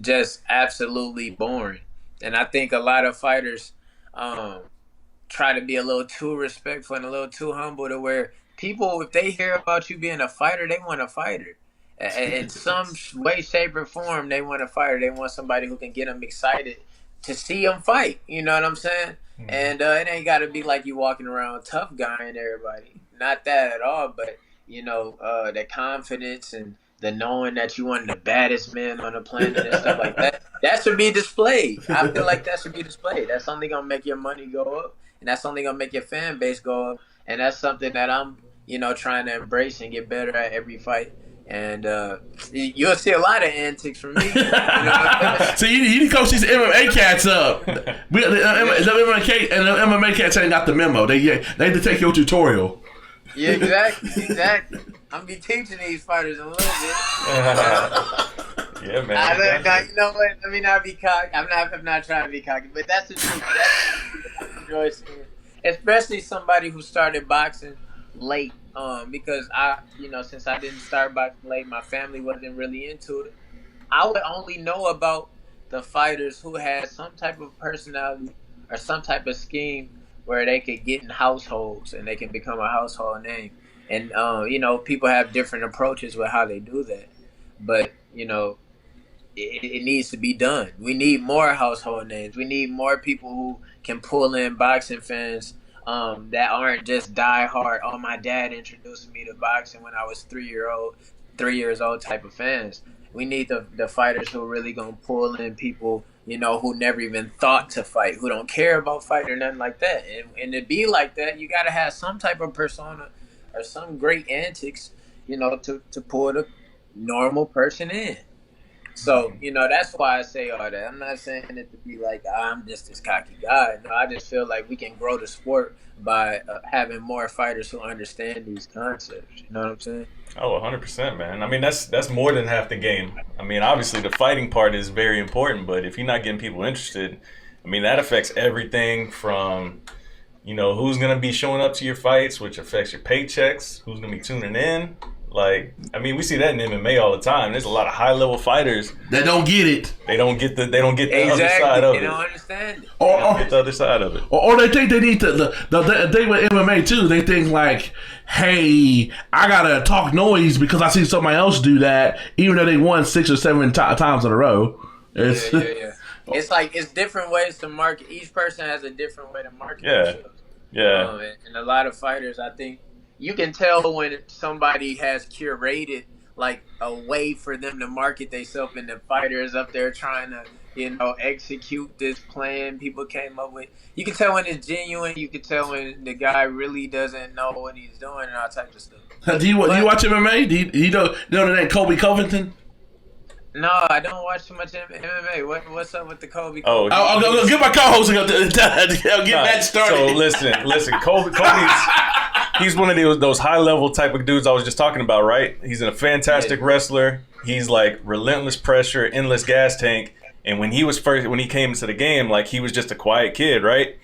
Speaker 5: just absolutely boring. And I think a lot of fighters try to be a little too respectful and a little too humble to where people, if they hear about you being a fighter, they want a fighter. In some way, shape, or form, they want a fighter. They want somebody who can get them excited to see them fight. You know what I'm saying? Mm-hmm. And it ain't got to be like you walking around tough guy and everybody. Not that at all, but, you know, the confidence and the knowing that you're one of the baddest men on the planet and stuff like that. That should be displayed. I feel like that should be displayed. That's only going to make your money go up. And that's only going to make your fan base go up. And that's something that I'm, you know, trying to embrace and get better at every fight. And you'll see a lot of antics from me. You know?
Speaker 4: So you need to coach these MMA cats up. The MMA cats ain't got the memo. They need to take your tutorial.
Speaker 5: Yeah, exactly. I'm gonna be teaching these fighters a little bit.
Speaker 3: Yeah, man.
Speaker 5: You know what? Let me not be cocky. I'm not trying to be cocky, but that's the truth. That's I enjoy seeing, especially somebody who started boxing late. Because since I didn't start boxing late, my family wasn't really into it. I would only know about the fighters who had some type of personality or some type of scheme where they could get in households and they can become a household name. And, people have different approaches with how they do that. But, it needs to be done. We need more household names. We need more people who can pull in boxing fans that aren't just die-hard, oh, my dad introduced me to boxing when I was 3 years old type of fans. We need the fighters who are really going to pull in people, who never even thought to fight, who don't care about fighting or nothing like that. And to be like that, you got to have some type of persona or some great antics, to pull the normal person in. So, that's why I say all that. I'm not saying it to be like, I'm just this cocky guy. No, I just feel like we can grow the sport by having more fighters who understand these concepts. You know what I'm saying?
Speaker 3: Oh, 100%, man. I mean, that's more than half the game. I mean, obviously the fighting part is very important, but if you're not getting people interested, I mean, that affects everything from, who's going to be showing up to your fights, which affects your paychecks, who's going to be tuning in. Like, I mean, we see that in MMA all the time. There's a lot of high-level fighters
Speaker 4: that don't get it.
Speaker 3: They don't get the other side of it.
Speaker 5: They don't understand it.
Speaker 3: Or get the other side of it.
Speaker 4: Or they think they need to. The thing with MMA too, they think like, hey, I gotta talk noise because I see somebody else do that, even though they won 6 or 7 times in a row.
Speaker 5: Yeah. It's like it's different ways to market. Each person has a different way to market.
Speaker 3: Yeah.
Speaker 5: And a lot of fighters, I think. You can tell when somebody has curated like a way for them to market themselves, and the fighter is up there trying to, execute this plan people came up with. You can tell when it's genuine. You can tell when the guy really doesn't know what he's doing and all types of stuff.
Speaker 4: Do you watch MMA? Do you know the name Colby Covington?
Speaker 5: No, I don't watch too much MMA. What's up with the Kobe?
Speaker 4: I'll go get my co-host and get that started.
Speaker 3: So listen, Kobe's he's one of those high level type of dudes I was just talking about, right? He's a fantastic wrestler. He's like relentless pressure, endless gas tank. And when he came into the game, like he was just a quiet kid, right?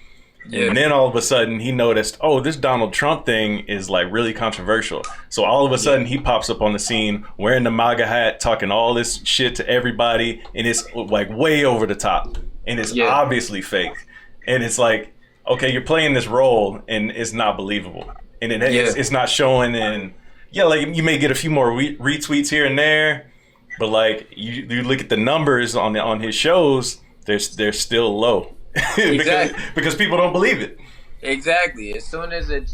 Speaker 3: Yeah. And then all of a sudden he noticed, oh, this Donald Trump thing is like really controversial. So all of a sudden he pops up on the scene wearing the MAGA hat, talking all this shit to everybody, and it's like way over the top. And it's obviously fake. And it's like, okay, you're playing this role and it's not believable. And it's not showing in, like you may get a few more retweets here and there, but like you look at the numbers on his shows, they're still low. because people don't believe it.
Speaker 5: Exactly. As soon as it's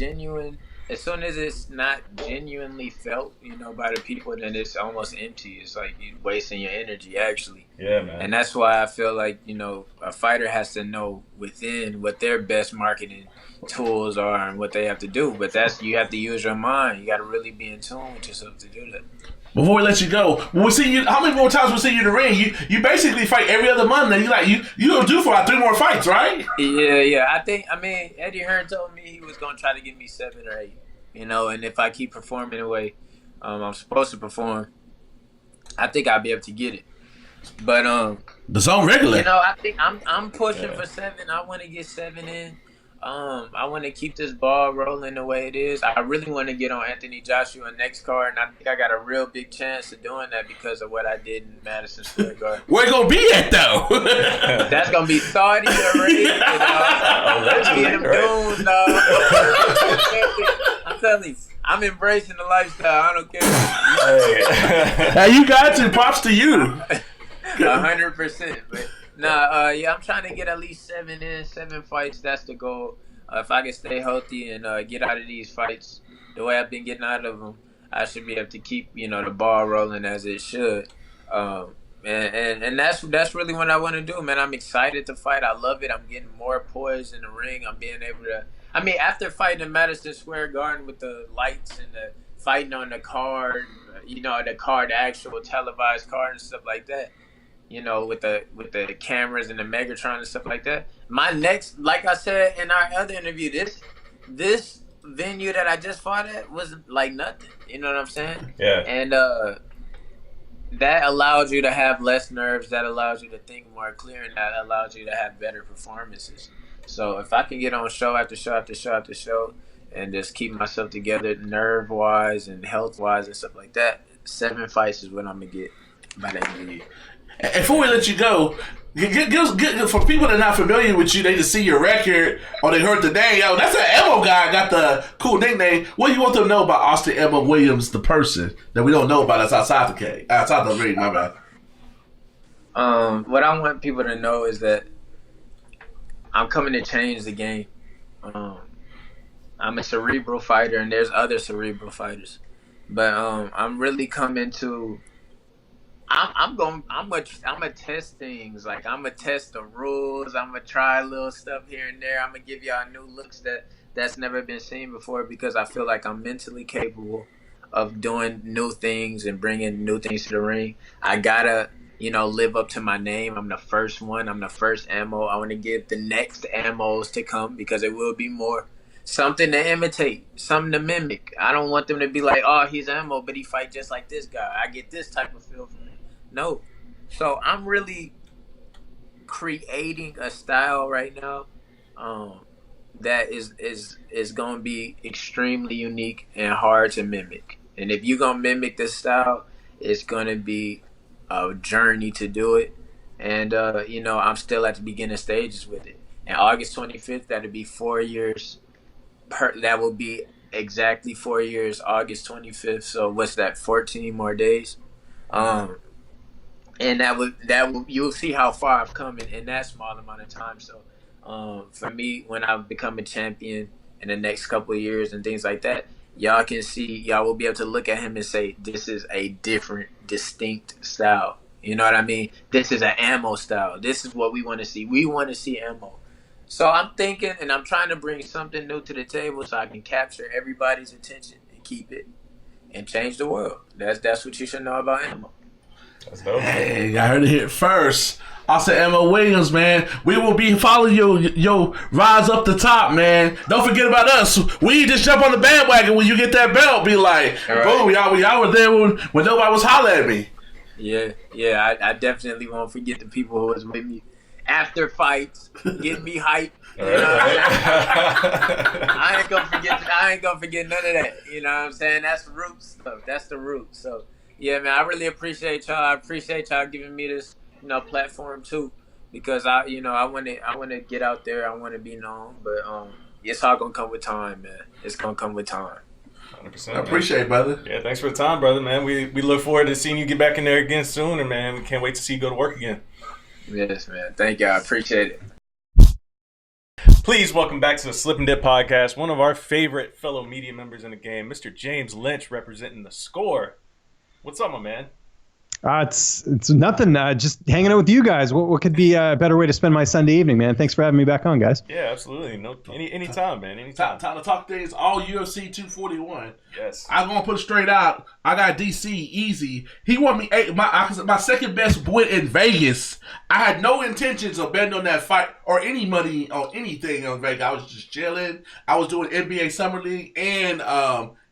Speaker 5: not genuinely felt, by the people, then it's almost empty. It's like you're wasting your energy, actually.
Speaker 3: Yeah, man.
Speaker 5: And that's why I feel like, a fighter has to know within what their best marketing tools are and what they have to do. But you have to use your mind. You got to really be in tune with yourself to do that.
Speaker 4: Before we let you go, how many more times we see you in the ring? You basically fight every other Monday. You gonna do for 3 more fights, right?
Speaker 5: Yeah. I mean, Eddie Hearn told me he was gonna try to give me 7 or 8. And if I keep performing the way I'm supposed to perform, I think I'll be able to get it. But
Speaker 4: the song regular.
Speaker 5: I think I'm pushing for 7. I want to get 7 in. I want to keep this ball rolling the way it is. I really want to get on Anthony Joshua next card, and I think I got a real big chance of doing that because of what I did in Madison Square Garden.
Speaker 4: Where it gonna be at though?
Speaker 5: That's gonna be Saudi Arabia. Let's be them dudes, dog. I'm telling you, I'm embracing the lifestyle. I don't care.
Speaker 4: Hey, you got to. Props to you.
Speaker 5: 100%. But yeah, I'm trying to get at least 7 fights. That's the goal. If I can stay healthy and get out of these fights the way I've been getting out of them, I should be able to keep the ball rolling as it should. And that's really what I want to do, man. I'm excited to fight. I love it. I'm getting more poise in the ring. I'm being able to. I mean, after fighting in Madison Square Garden with the lights and the fighting on the card, the actual televised card and stuff like that. With the cameras and the Megatron and stuff like that. My next, like I said in our other interview, this venue that I just fought at was like nothing. You know what I'm saying?
Speaker 3: Yeah.
Speaker 5: And that allows you to have less nerves. That allows you to think more clear, and that allows you to have better performances. So if I can get on show after show after show after show, and just keep myself together, nerve wise and health wise and stuff like that, 7 fights is what I'm gonna get by the end of the year.
Speaker 4: And before we let you go, for people that are not familiar with you, they just see your record or they heard the name. Yo, that's an Emma guy. Got the cool nickname. What do you want them to know about Austin Emma Williams, the person that we don't know about that's outside the ring? My bad.
Speaker 5: What I want people to know is that I'm coming to change the game. I'm a cerebral fighter, and there's other cerebral fighters, but I'm really coming to. I'm gonna test things. Like, I'm gonna test the rules. I'm gonna try little stuff here and there. I'm gonna give y'all new looks that's never been seen before, because I feel like I'm mentally capable of doing new things and bringing new things to the ring. I gotta, live up to my name. I'm the first one. I'm the first ammo. I want to give the next ammos to come, because it will be more. Something to imitate, something to mimic. I don't want them to be like, oh, he's ammo, but he fight just like this guy. I get this type of feel from him. No. So I'm really creating a style right now that is going to be extremely unique and hard to mimic. And if you're going to mimic this style, it's going to be a journey to do it. And, I'm still at the beginning stages with it. And August 25th, that'll be 4 years. That will be exactly 4 years, August 25th. So what's that, 14 more days? And that will you'll see how far I've come in that small amount of time. So for me, when I become a champion in the next couple of years and things like that, y'all will be able to look at him and say, this is a different, distinct style. You know what I mean? This is an ammo style. This is what we want to see. We want to see ammo. So I'm thinking, and I'm trying to bring something new to the table so I can capture everybody's attention and keep it and change the world. That's what you should know about ammo.
Speaker 3: That's dope.
Speaker 4: Hey, I heard it here first. Austin Emma Williams, man. We will be following your rise up the top, man. Don't forget about us. We just jump on the bandwagon when you get that belt. Be like, boom, y'all were there when nobody was hollering at me.
Speaker 5: Yeah. I definitely won't forget the people who was with me after fights, getting me hyped. You know what I'm saying? I ain't gonna forget none of that. You know what I'm saying? That's the root stuff. That's the root. So yeah, man, I really appreciate y'all. I appreciate y'all giving me this, platform too, because I want to get out there. I want to be known, but it's all gonna come with time, man. It's gonna come with time.
Speaker 3: 100%.
Speaker 4: I appreciate it, brother.
Speaker 3: Yeah, thanks for the time, brother, man. We look forward to seeing you get back in there again soon, and man, we can't wait to see you go to work again.
Speaker 5: Yes, man. Thank you. I appreciate it.
Speaker 3: Please welcome back to the Slip and Dip podcast, one of our favorite fellow media members in the game, Mr. James Lynch, representing The Score. What's up, my man?
Speaker 6: It's nothing. Just hanging out with you guys. What could be a better way to spend my Sunday evening, man? Thanks for having me back on, guys.
Speaker 3: Yeah, absolutely. Anytime, man. Anytime.
Speaker 4: Time to talk things all UFC 241.
Speaker 3: Yes.
Speaker 4: I'm gonna put it straight out. I got DC easy. He won me my second best win in Vegas. I had no intentions of betting on that fight or any money on anything on Vegas. I was just chilling. I was doing NBA Summer League and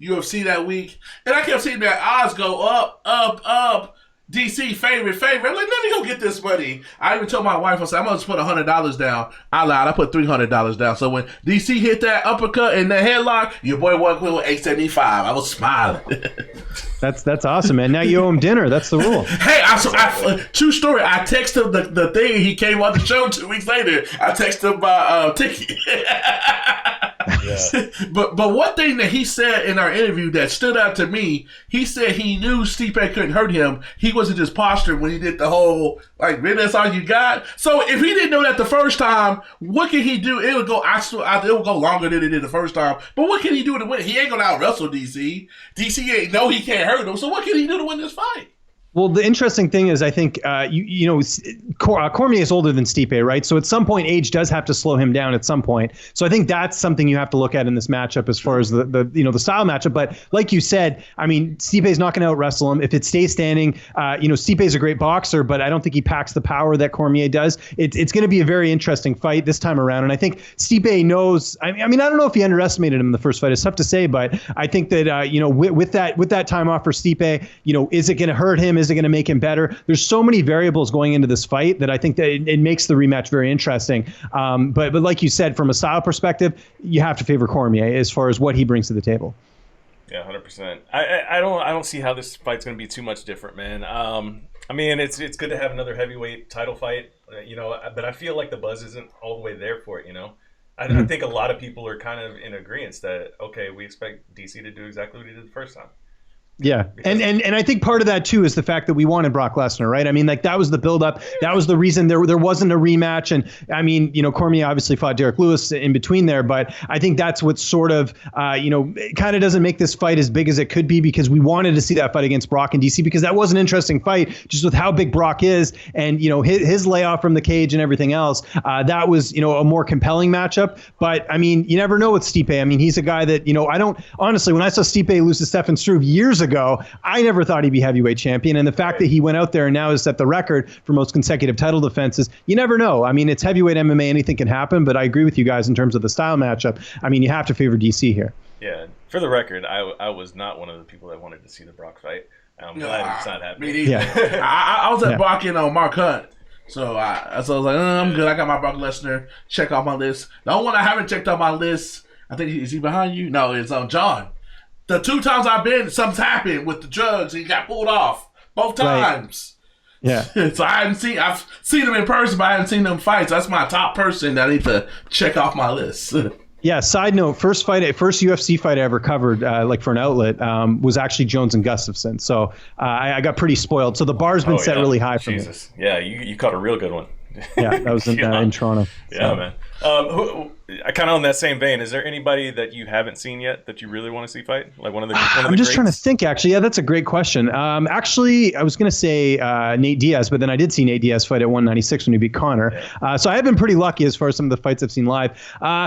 Speaker 4: UFC that week, and I kept seeing that odds go up. DC favorite. I'm like, let me go get this money. I even told my wife, I said, I'm going to put $100 down. I lied. I put $300 down. So when DC hit that uppercut and that headlock, your boy walked with $875. I was smiling.
Speaker 6: That's awesome, man. Now you owe him dinner. That's the rule.
Speaker 4: Hey, true story. I texted him the thing. He came on the show 2 weeks later. I texted him my ticket. but one thing that he said in our interview that stood out to me, he said he knew Stipe couldn't hurt him. He wasn't just posturing when he did the whole, like, really, that's all you got? So if he didn't know that the first time, what can he do? It would go longer than it did the first time. But what can he do to win? He ain't going to out-wrestle DC. DC ain't know he can't hurt him. So what can he do to win this fight?
Speaker 6: Well, the interesting thing is, I think, Cormier is older than Stipe, right? So at some point, age does have to slow him down at some point. So I think that's something you have to look at in this matchup as far as the style matchup. But like you said, I mean, Stipe's not going to out wrestle him. If it stays standing, Stipe's a great boxer, but I don't think he packs the power that Cormier does. It's going to be a very interesting fight this time around. And I think Stipe knows, I mean, I don't know if he underestimated him in the first fight. It's tough to say, but I think that, with that time off for Stipe, is it going to hurt him? Is it going to make him better? There's so many variables going into this fight that I think that it makes the rematch very interesting. But like you said, from a style perspective, you have to favor Cormier as far as what he brings to the table.
Speaker 3: Yeah, 100%. I don't see how this fight's going to be too much different, man. I mean, it's good to have another heavyweight title fight, but I feel like the buzz isn't all the way there for it, I think a lot of people are kind of in agreement that, okay, we expect DC to do exactly what he did the first time.
Speaker 6: Yeah. And I think part of that too is the fact that we wanted Brock Lesnar, right? I mean, like that was the buildup. That was the reason there wasn't a rematch. And I mean, Cormier obviously fought Derek Lewis in between there, but I think that's what sort of, it kind of doesn't make this fight as big as it could be, because we wanted to see that fight against Brock and DC, because that was an interesting fight just with how big Brock is and, his layoff from the cage and everything else. That was, a more compelling matchup. But I mean, you never know with Stipe. I mean, he's a guy that, I don't honestly, when I saw Stipe lose to Stefan Struve years ago, I never thought he'd be heavyweight champion. And the fact that he went out there and now has set the record for most consecutive title defenses, you never know. I mean, it's heavyweight MMA, anything can happen, but I agree with you guys in terms of the style matchup. I mean, you have to favor DC here.
Speaker 3: Yeah, for the record, I was not one of the people that wanted to see the Brock fight. I'm glad it's not happening.
Speaker 4: Me neither. Yeah. I was at Brock and Mark Hunt. So I was like, I'm good. I got my Brock Lesnar. Check off my list. The only one I haven't checked off my list, I think, is he behind you? No, it's John. The 2 times I've been, something's happened with the drugs. He got pulled off both times.
Speaker 6: Right. Yeah.
Speaker 4: So I've seen him in person, but I haven't seen them fight. So that's my top person that I need to check off my list.
Speaker 6: Yeah. Side note: first UFC fight I ever covered, like for an outlet, was actually Jones and Gustafsson. So I got pretty spoiled. So the bar's been set really high for me.
Speaker 3: Yeah, you caught a real good one.
Speaker 6: Yeah, that was in Toronto.
Speaker 3: Yeah, man. Kind of on that same vein, is there anybody that you haven't seen yet that you really want to see fight? Like one of the
Speaker 6: I'm just trying to think, actually. Yeah, that's a great question. Actually, I was going to say Nate Diaz, but then I did see Nate Diaz fight at 196 when he beat Connor. Yeah. So I have been pretty lucky as far as some of the fights I've seen live.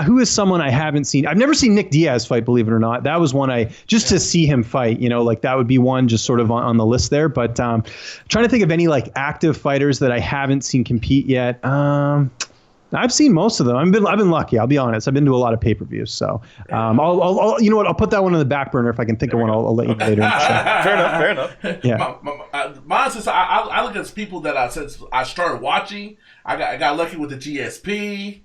Speaker 6: Who is someone I haven't seen? I've never seen Nick Diaz fight, believe it or not. That was one to see him fight, like that would be one just sort of on the list there. But trying to think of any like active fighters that I haven't seen compete yet. I've seen most of them. I've been lucky. I'll be honest. I've been to a lot of pay-per-views. So I'll you know what? I'll put that one on the back burner if I can think of one. I'll let you know later.
Speaker 3: Fair enough.
Speaker 6: Yeah.
Speaker 4: Mine, since I look at people that since I started watching, I got lucky with the GSP,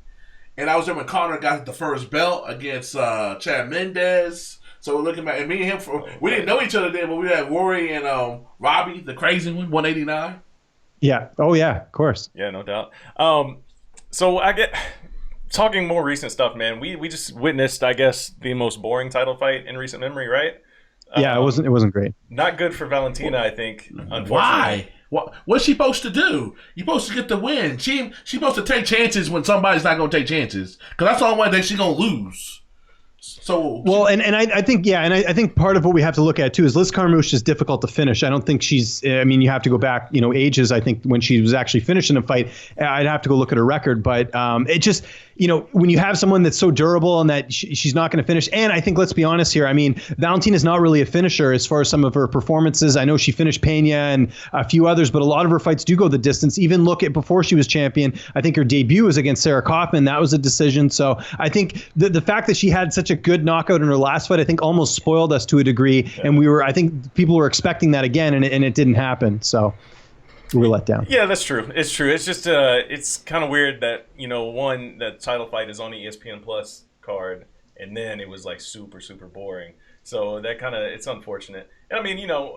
Speaker 4: and I was there when Connor got the first belt against Chad Mendez. So we're looking at, and me and him, we didn't know each other then, but we had Rory and Robbie, the crazy one, 189.
Speaker 6: Yeah. Oh yeah, of course.
Speaker 3: Yeah, no doubt. So I get talking more recent stuff, man. We just witnessed, I guess, the most boring title fight in recent memory, right?
Speaker 6: Yeah, it wasn't great.
Speaker 3: Not good for Valentina, I think. Unfortunately.
Speaker 4: Why? What's she supposed to do? You're supposed to get the win. She's supposed to take chances when somebody's not going to take chances, because that's the only way that she's going to lose. So
Speaker 6: well, and I think I think part of what we have to look at too is Liz Carmouche is difficult to finish. I don't think she's. I mean, you have to go back, ages. I think when she was actually finishing a fight, I'd have to go look at her record. But it just, when you have someone that's so durable and that she's not going to finish. And I think, let's be honest here. I mean, Valentina's not really a finisher as far as some of her performances. I know she finished Pena and a few others, but a lot of her fights do go the distance. Even look at before she was champion. I think her debut was against Sarah Kaufman. That was a decision. So I think the fact that she had such a good knockout in her last fight, I think almost spoiled us to a degree. Yeah. And I think people were expecting that again, and it didn't happen. So we were let down.
Speaker 3: Yeah, that's true. It's true. It's just it's kind of weird that that title fight is on the ESPN Plus card, and then it was like super boring. So that it's unfortunate. I mean, I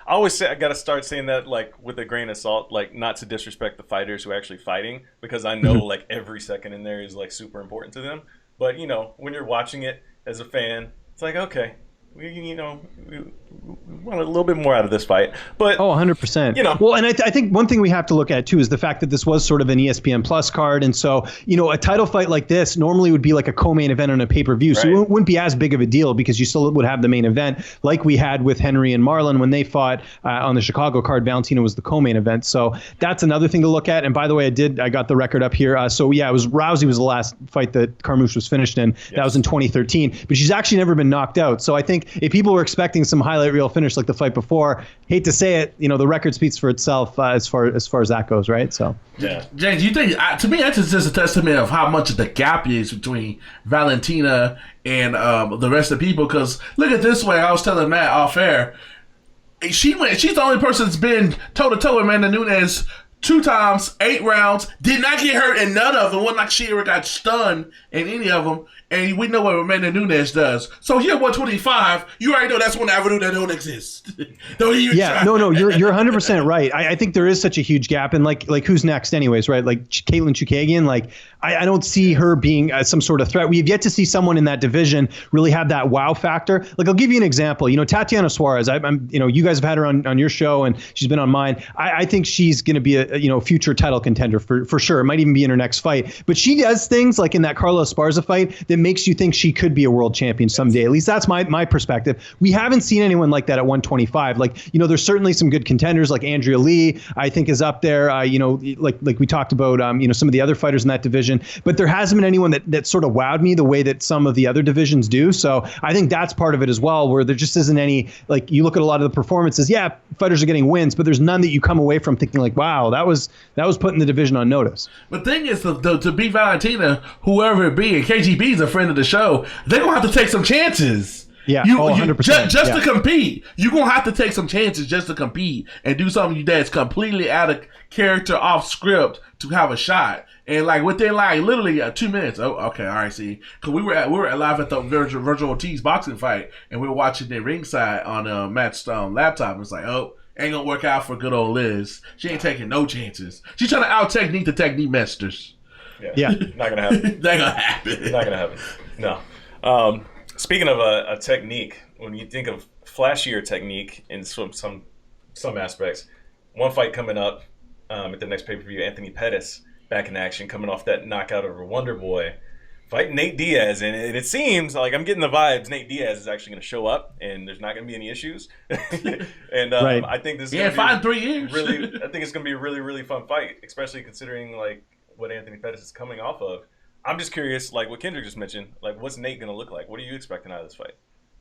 Speaker 3: always say I got to start saying that like with a grain of salt, like not to disrespect the fighters who are actually fighting, because I know like every second in there is like super important to them. But, when you're watching it as a fan, it's like, okay, we want a little bit more out of this fight. But
Speaker 6: 100%. Well, and I think one thing we have to look at too is the fact that this was sort of an ESPN Plus card, and so a title fight like this normally would be like a co-main event on a pay-per-view, so it wouldn't be as big of a deal because you still would have the main event like we had with Henry and Marlon when they fought on the Chicago card. Valentina was the co-main event, so that's another thing to look at. And by the way, I got the record up here. So yeah, it was Rousey was the last fight that Carmouche was finished in. Yes. That was in 2013, but she's actually never been knocked out. So I think if people were expecting some highlight reel finish like the fight before, hate to say it, the record speaks for itself as far as that goes, right? So
Speaker 3: yeah,
Speaker 4: James, you think to me that's just a testament of how much of the gap is between Valentina and the rest of the people? Because look at it this way, I was telling Matt off air, she's the only person that's been toe to toe with Amanda Nunes 2 times, 8 rounds, did not get hurt in none of them. Wasn't like she ever got stunned in any of them. And we know what Amanda Nunes does. So here, 125, you already know that's one avenue that don't exist. Don't even try.
Speaker 6: No, you're 100% right. I think there is such a huge gap, and like who's next, anyways, right? Like Caitlin Chukagian, like I don't see her being some sort of threat. We have yet to see someone in that division really have that wow factor. Like I'll give you an example. Tatiana Suarez. I'm you guys have had her on your show, and she's been on mine. I think she's going to be a future title contender for sure. It might even be in her next fight. But she does things like in that Carlos Esparza fight that makes you think she could be a world champion someday. At least that's my perspective. We haven't seen anyone like that at 125. Like, there's certainly some good contenders like Andrea Lee, I think is up there. Like we talked about, some of the other fighters in that division, but there hasn't been anyone that sort of wowed me the way that some of the other divisions do. So I think that's part of it as well, where there just isn't any, like you look at a lot of the performances, yeah, fighters are getting wins, but there's none that you come away from thinking like, wow, that was putting the division on notice.
Speaker 4: But the thing is, to beat Valentina, whoever it be, and KGB is a friend of the show, they're going to have to take some chances.
Speaker 6: Yeah, 100%.
Speaker 4: Just to compete. You're going to have to take some chances just to compete and do something that's completely out of character, off script to have a shot. And like within like literally 2 minutes. Oh, okay, all right. See, because we were live at the Virgil Ortiz boxing fight, and we were watching it ringside on Matt's laptop. It's like, oh, ain't gonna work out for good old Liz. She ain't taking no chances. She's trying to out technique the technique masters.
Speaker 3: Yeah, not gonna happen.
Speaker 4: Not gonna happen.
Speaker 3: Not gonna happen. No. Speaking of a technique, when you think of flashier technique in some aspects, one fight coming up at the next pay-per-view, Anthony Pettis back in action, coming off that knockout over Wonder Boy, fighting Nate Diaz, and it seems like I'm getting the vibes Nate Diaz is actually going to show up, and there's not going to be any issues. And
Speaker 6: right.
Speaker 3: I think this is
Speaker 4: in 3 years.
Speaker 3: I think it's going to be a really, really fun fight, especially considering like what Anthony Pettis is coming off of. I'm just curious, like what Kendrick just mentioned, like what's Nate going to look like? What are you expecting out of this fight?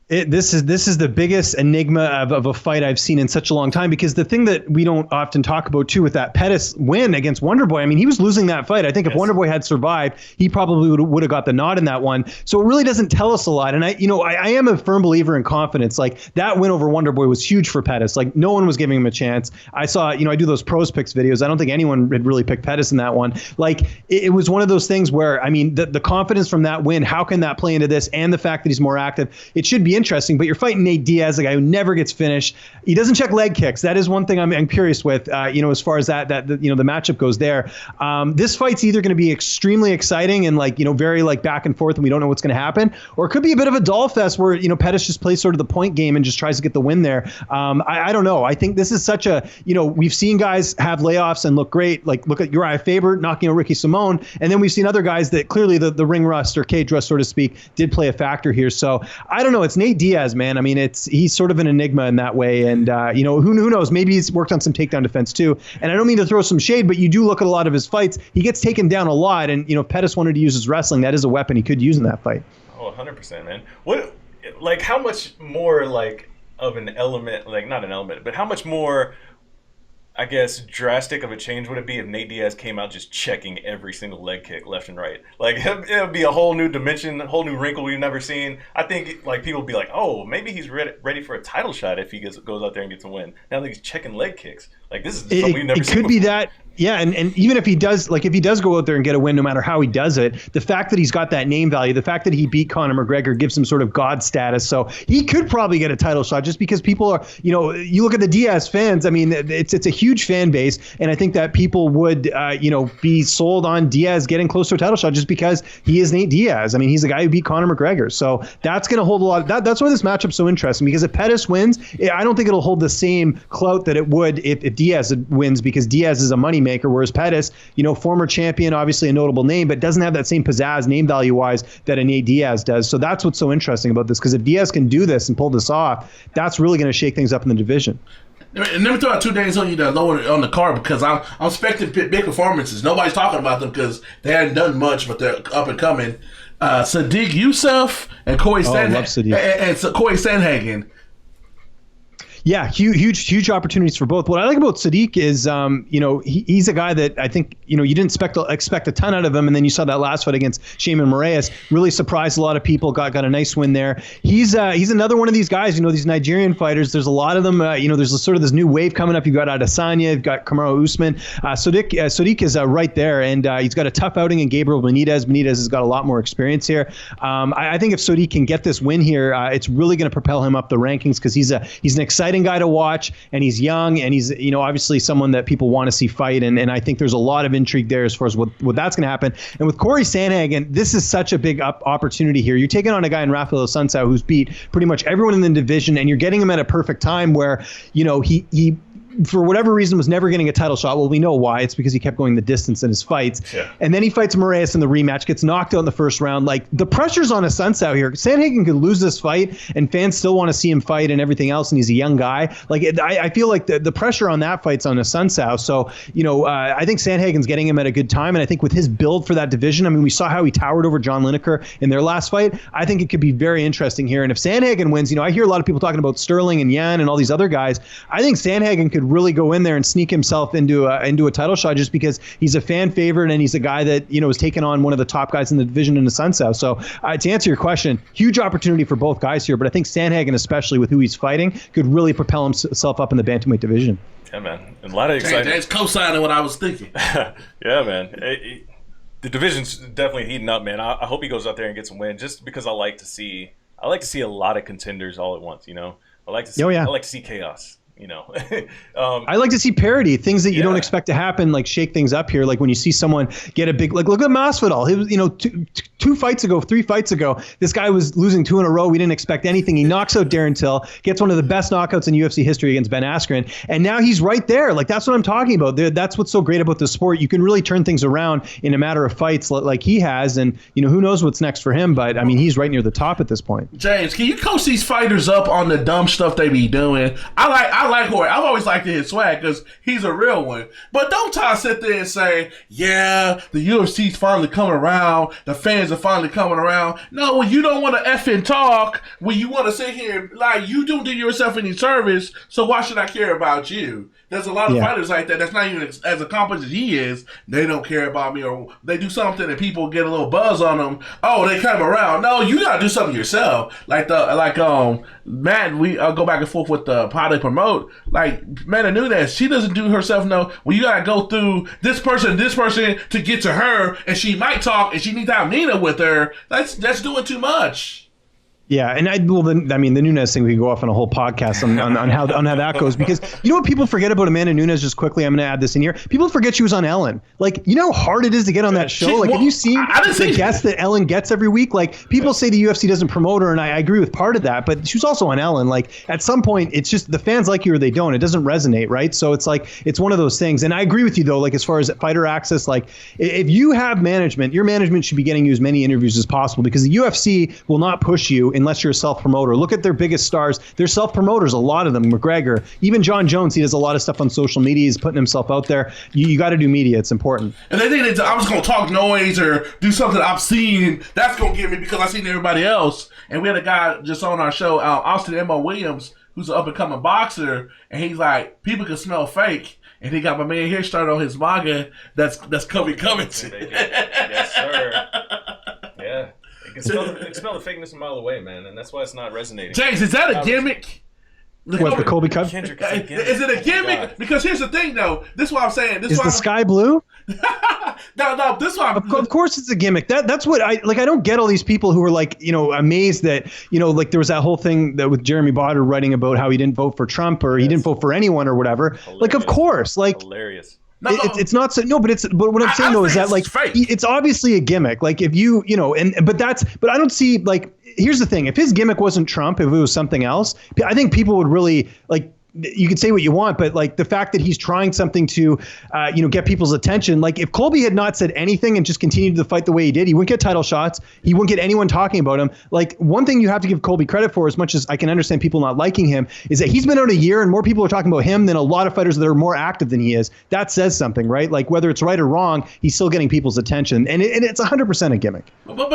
Speaker 6: This is the biggest enigma of a fight I've seen in such a long time, because the thing that we don't often talk about too with that Pettis win against Wonderboy, I mean, he was losing that fight. I think if Wonderboy had survived, he probably would have got the nod in that one. So it really doesn't tell us a lot. And I am a firm believer in confidence. Like that win over Wonderboy was huge for Pettis. Like no one was giving him a chance. I saw, I do those pros picks videos. I don't think anyone had really picked Pettis in that one. Like it was one of those things where, I mean, the confidence from that win, how can that play into this? And the fact that he's more active, it should be interesting, but you're fighting Nate Diaz, a guy who never gets finished. He doesn't check leg kicks. That is one thing I'm curious with, as far as that the matchup goes there. This fight's either going to be extremely exciting and very back and forth and we don't know what's going to happen, or it could be a bit of a dull fest where, Pettis just plays sort of the point game and just tries to get the win there. I don't know. I think this is such a, we've seen guys have layoffs and look great. Like look at Uriah Faber knocking out Ricky Simone. And then we've seen other guys that clearly the ring rust or cage rust, so to speak, did play a factor here. So I don't know. It's Nate Diaz, man. I mean, he's sort of an enigma in that way. And, who knows? Maybe he's worked on some takedown defense too. And I don't mean to throw some shade, but you do look at a lot of his fights. He gets taken down a lot. And, if Pettis wanted to use his wrestling, that is a weapon he could use in that fight.
Speaker 3: Oh, 100%, man. How much more of an element, not an element, but how much more, I guess, drastic of a change would it be if Nate Diaz came out just checking every single leg kick left and right? Like, it would be a whole new dimension, a whole new wrinkle we've never seen. I think, people would be like, oh, maybe he's ready for a title shot if he goes out there and gets a win. Now that he's checking leg kicks. Like, this is something we've never seen before.
Speaker 6: Yeah, and even if he does go out there and get a win, no matter how he does it, the fact that he's got that name value, the fact that he beat Conor McGregor gives him sort of God status. So he could probably get a title shot just because people are, you look at the Diaz fans. I mean, it's a huge fan base, and I think that people would, be sold on Diaz getting close to a title shot just because he is Nate Diaz. I mean, he's the guy who beat Conor McGregor. So that's going to hold a lot. That's why this matchup's so interesting, because if Pettis wins, I don't think it'll hold the same clout that it would if Diaz wins, because Diaz is a moneymaker, whereas Pettis, former champion, obviously a notable name, but doesn't have that same pizzazz name value wise that a Nate Diaz does. So that's what's so interesting about this, because if Diaz can do this and pull this off, that's really going to shake things up in the division.
Speaker 4: And let me throw out 2 names on you that lower on the card, because I'm expecting big performances. Nobody's talking about them because they haven't done much, but they're up and coming. Sadiq Youssef and Corey Sandhagen.
Speaker 6: Yeah, huge opportunities for both. What I like about Sadiq is, he's a guy that I think, you didn't expect a ton out of him, and then you saw that last fight against Shayman Moraes, really surprised a lot of people, got a nice win there. He's another one of these guys, these Nigerian fighters. There's a lot of them. There's sort of this new wave coming up. You've got Adesanya, you've got Kamaru Usman. Sadiq is right there, and he's got a tough outing in Gabriel Benitez. Benitez has got a lot more experience here. I think if Sadiq can get this win here, it's really going to propel him up the rankings, because he's an exciting guy to watch, and he's young, and he's obviously someone that people want to see fight, and I think there's a lot of intrigue there as far as what that's going to happen. And with Corey Sandhagen, this is such a big opportunity here. You're taking on a guy in Rafael Sunsao who's beat pretty much everyone in the division, and you're getting him at a perfect time where he for whatever reason was never getting a title shot. Well, we know why. It's because he kept going the distance in his fights. Yeah. And then he fights Moraes in the rematch, gets knocked out in the first round. Like, the pressure's on Sunsao here. Sandhagen could lose this fight and fans still want to see him fight and everything else, and he's a young guy. Like, I feel like the pressure on that fight's on Sunsao. So, I think Sandhagen's getting him at a good time, and I think with his build for that division, I mean, we saw how he towered over John Lineker in their last fight. I think it could be very interesting here. And if Sandhagen wins, I hear a lot of people talking about Sterling and Yan and all these other guys. I think Sandhagen could really go in there and sneak himself into a title shot, just because he's a fan favorite and he's a guy that is taking on one of the top guys in the division in the Sunsao. So to answer your question, huge opportunity for both guys here, but I think Sandhagen, especially with who he's fighting, could really propel himself up in the bantamweight division.
Speaker 3: Yeah, man, and a lot of excitement.
Speaker 4: That's co-signing what I was thinking.
Speaker 3: Yeah, man. The division's definitely heating up, man. I hope he goes out there and gets a win, just because I like to see a lot of contenders all at once. I like to see. I like to see chaos.
Speaker 6: I like to see parity, things that you don't expect to happen, like shake things up here. Like when you see someone get a big, like look at Masvidal. He was, 3 fights ago, this guy was losing 2 in a row. We didn't expect anything. He knocks out Darren Till, gets one of the best knockouts in UFC history against Ben Askren, and now he's right there. Like, that's what I'm talking about. That's what's so great about the sport. You can really turn things around in a matter of fights, like he has, and who knows what's next for him. But I mean, he's right near the top at this point.
Speaker 4: James, can you coach these fighters up on the dumb stuff they be doing? I like Jorge. I've always liked his swag because he's a real one. But don't try to sit there and say, yeah, the UFC's finally coming around. The fans are finally coming around. No, when you don't want to effing talk, when you want to sit here, like, you don't do yourself any service, so why should I care about you? There's a lot of fighters like that that's not even as accomplished as he is. They don't care about me, or they do something and people get a little buzz on them. Oh, they come around. No, you gotta do something yourself. Like Matt, we go back and forth with the pod they promote. Like, Amanda Nunes, she doesn't do herself no. Well, you gotta go through this person to get to her, and she might talk, and she needs to have Nina with her. That's doing too much.
Speaker 6: Yeah, and the Nunes thing, we could go off on a whole podcast on how that goes, because what people forget about Amanda Nunes, just quickly, I'm going to add this in here. People forget she was on Ellen. Like, how hard it is to get on that show? Have you seen the guests that Ellen gets every week? Like, people say the UFC doesn't promote her, and I agree with part of that, but she was also on Ellen. Like, at some point, it's just the fans like you or they don't. It doesn't resonate, right? So it's like, it's one of those things. And I agree with you, though, like, as far as fighter access, like, if you have management, your management should be getting you as many interviews as possible, because the UFC will not push you unless you're a self-promoter. Look at their biggest stars. They're self-promoters, a lot of them. McGregor, even John Jones, he does a lot of stuff on social media. He's putting himself out there. You got to do media. It's important.
Speaker 4: And they think that I'm just going to talk noise or do something obscene. That's going to get me because I've seen everybody else. And we had a guy just on our show, Austin M.O. Williams, who's an up-and-coming boxer, and he's like, people can smell fake. And he got my man here started on his manga that's coming.
Speaker 3: Yes, sir. Yeah. You can smell the fakeness a mile away, man, and that's why it's not resonating.
Speaker 4: James, is that a gimmick?
Speaker 6: What, the Colby Cup?
Speaker 3: Kendrick
Speaker 4: Is it a gimmick?
Speaker 3: God.
Speaker 4: Because here's the thing, though. This is what I'm saying.
Speaker 6: Is the sky blue?
Speaker 4: No. This one.
Speaker 6: Of course, it's a gimmick. That's what I like. I don't get all these people who are like, amazed that, like there was that whole thing that with Jeremy Botter writing about how he didn't vote for Trump or he didn't vote for anyone or whatever.
Speaker 3: Hilarious.
Speaker 6: Like, of course, like.
Speaker 3: Hilarious.
Speaker 6: It's not so but what I'm saying though is that like it's obviously a gimmick. Like if but I don't see, like, here's the thing. If his gimmick wasn't Trump, if it was something else, I think people would really, like, you could say what you want, but like the fact that he's trying something to, get people's attention. Like if Colby had not said anything and just continued to fight the way he did, he wouldn't get title shots. He wouldn't get anyone talking about him. Like one thing you have to give Colby credit for, as much as I can understand people not liking him, is that he's been out a year and more people are talking about him than a lot of fighters that are more active than he is. That says something, right? Like whether it's right or wrong, he's still getting people's attention, and it's 100% a a gimmick.
Speaker 4: But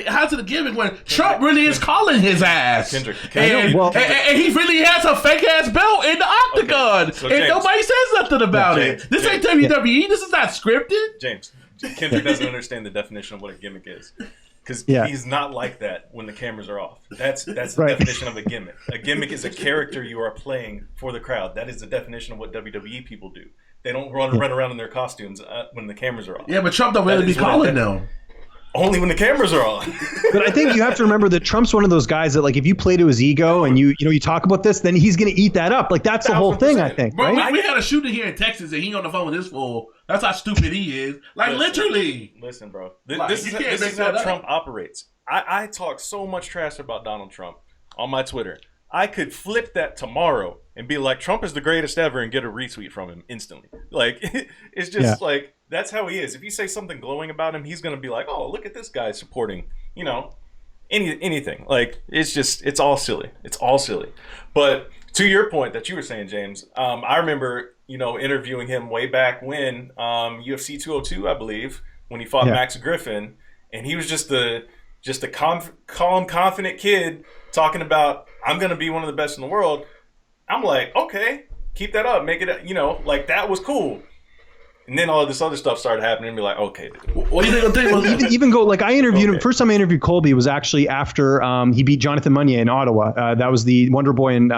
Speaker 4: how's it a gimmick when Trump really is calling his ass?
Speaker 3: Kendrick.
Speaker 4: And he really has a fake ass belt in the octagon.
Speaker 3: Okay. So, James,
Speaker 4: and nobody says nothing about it. This ain't WWE. This is not scripted.
Speaker 3: James, Kendrick doesn't understand the definition of what a gimmick is. Because he's not like that when the cameras are off. That's the definition of a gimmick. A gimmick is a character you are playing for the crowd. That is the definition of what WWE people do. They don't run around in their costumes when the cameras are off.
Speaker 4: Yeah, but Trump don't really be calling them.
Speaker 3: Only when the cameras are on.
Speaker 6: But I think you have to remember that Trump's one of those guys that, like, if you play to his ego and you talk about this, then he's going to eat that up. Like, that's the whole thing, I think.
Speaker 4: Bro,
Speaker 6: right?
Speaker 4: we had a shooter here in Texas and he on the phone with this fool. That's how stupid he is. Like, literally.
Speaker 3: Listen, bro.
Speaker 4: Like,
Speaker 3: This is how Trump operates. I talk so much trash about Donald Trump on my Twitter. I could flip that tomorrow and be like, Trump is the greatest ever, and get a retweet from him instantly. Like, it's just like, that's how he is. If you say something glowing about him, he's going to be like, oh, look at this guy supporting, anything. Like, it's all silly. It's all silly. But to your point that you were saying, James, I remember, interviewing him way back when, UFC 202, I believe, when he fought Max Griffin, and he was just a calm, confident kid talking about, I'm going to be one of the best in the world. I'm like, okay, keep that up. Make it, like, that was cool. And then all of this other stuff started happening and be like, okay.
Speaker 4: What do you think?
Speaker 6: Well, even go, like, I interviewed him. First time I interviewed Colby was actually after he beat Jonathan Meunier in Ottawa. That was the Wonder Boy and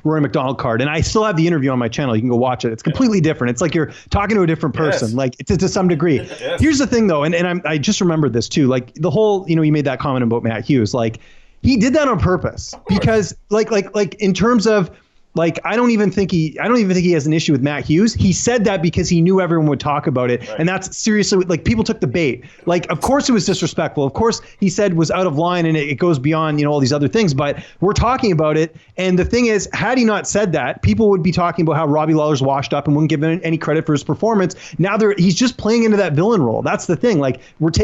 Speaker 6: Rory McDonald card. And I still have the interview on my channel. You can go watch it. It's completely different. It's like you're talking to a different person, like, to some degree. Yes. Here's the thing, though, and I just remembered this, too. Like, the whole, you made that comment about Matt Hughes. Like, he did that on purpose because, like in terms of, like, I don't even think he has an issue with Matt Hughes. He said that because he knew everyone would talk about it. Right. And that's seriously, like, people took the bait. Like, of course it was disrespectful. Of course he said was out of line, and it goes beyond, all these other things. But we're talking about it. And the thing is, had he not said that, people would be talking about how Robbie Lawler's washed up and wouldn't give him any credit for his performance. Now he's just playing into that villain role. That's the thing. Like,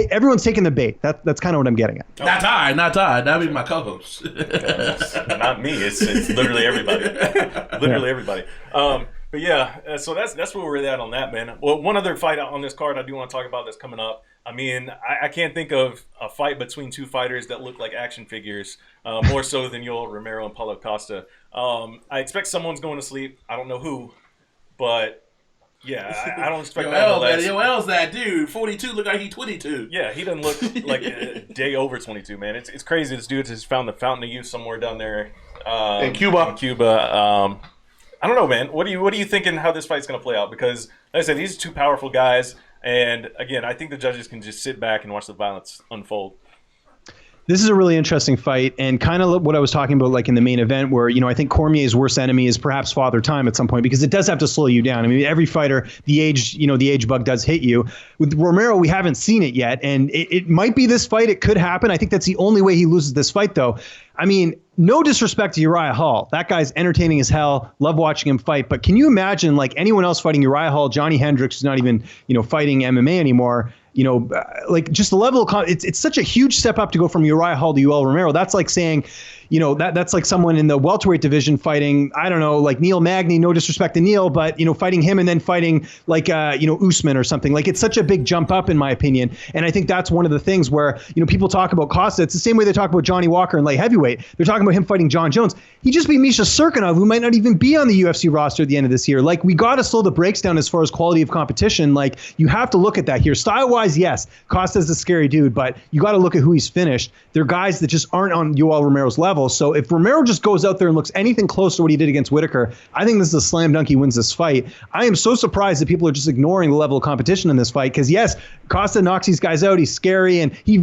Speaker 6: everyone's taking the bait. That's kind of what I'm getting at.
Speaker 4: Not Ty. That'd be my co-host.
Speaker 3: Not me. It's literally everybody. Literally everybody. But yeah, so that's where we're at on that, man. Well, one other fight on this card I do want to talk about that's coming up. I mean, I can't think of a fight between two fighters that look like action figures more so than Yoel Romero and Paulo Costa. I expect someone's going to sleep. I don't know who, but yeah, I don't expect that.
Speaker 4: Yoel's that dude. 42 look like he's 22.
Speaker 3: Yeah, he doesn't look like a day over 22, man. It's crazy. This dude has found the fountain of youth somewhere down there
Speaker 4: in Cuba.
Speaker 3: I don't know, man. What are you thinking how this fight's going to play out? Because, like I said, these are two powerful guys. And, again, I think the judges can just sit back and watch the violence unfold.
Speaker 6: This is a really interesting fight, and kind of what I was talking about, like in the main event, where, I think Cormier's worst enemy is perhaps Father Time at some point, because it does have to slow you down. I mean, every fighter, the age bug does hit you. With Romero, we haven't seen it yet, and it might be this fight. It could happen. I think that's the only way he loses this fight, though. I mean, no disrespect to Uriah Hall. That guy's entertaining as hell. Love watching him fight. But can you imagine, like, anyone else fighting Uriah Hall, Johnny Hendricks, who's not even, fighting MMA anymore? Like, just the level of it's such a huge step up to go from Uriah Hall to Yoel Romero. That's like saying, that's like someone in the welterweight division fighting, I don't know, like Neil Magny, no disrespect to Neil, but, fighting him and then fighting like, Usman or something. Like, it's such a big jump up, in my opinion. And I think that's one of the things where, people talk about Costa. It's the same way they talk about Johnny Walker in light heavyweight. They're talking about him fighting John Jones. He just beat Misha Serkinov, who might not even be on the UFC roster at the end of this year. Like, we got to slow the brakes down as far as quality of competition. Like, you have to look at that here. Style-wise, wise, yes, Costa's a scary dude, but you got to look at who he's finished. They're guys that just aren't on Yoel Romero's level. So if Romero just goes out there and looks anything close to what he did against Whitaker, I think this is a slam dunk. He wins this fight. I am so surprised that people are just ignoring the level of competition in this fight, because yes, Costa knocks these guys out. He's scary, and he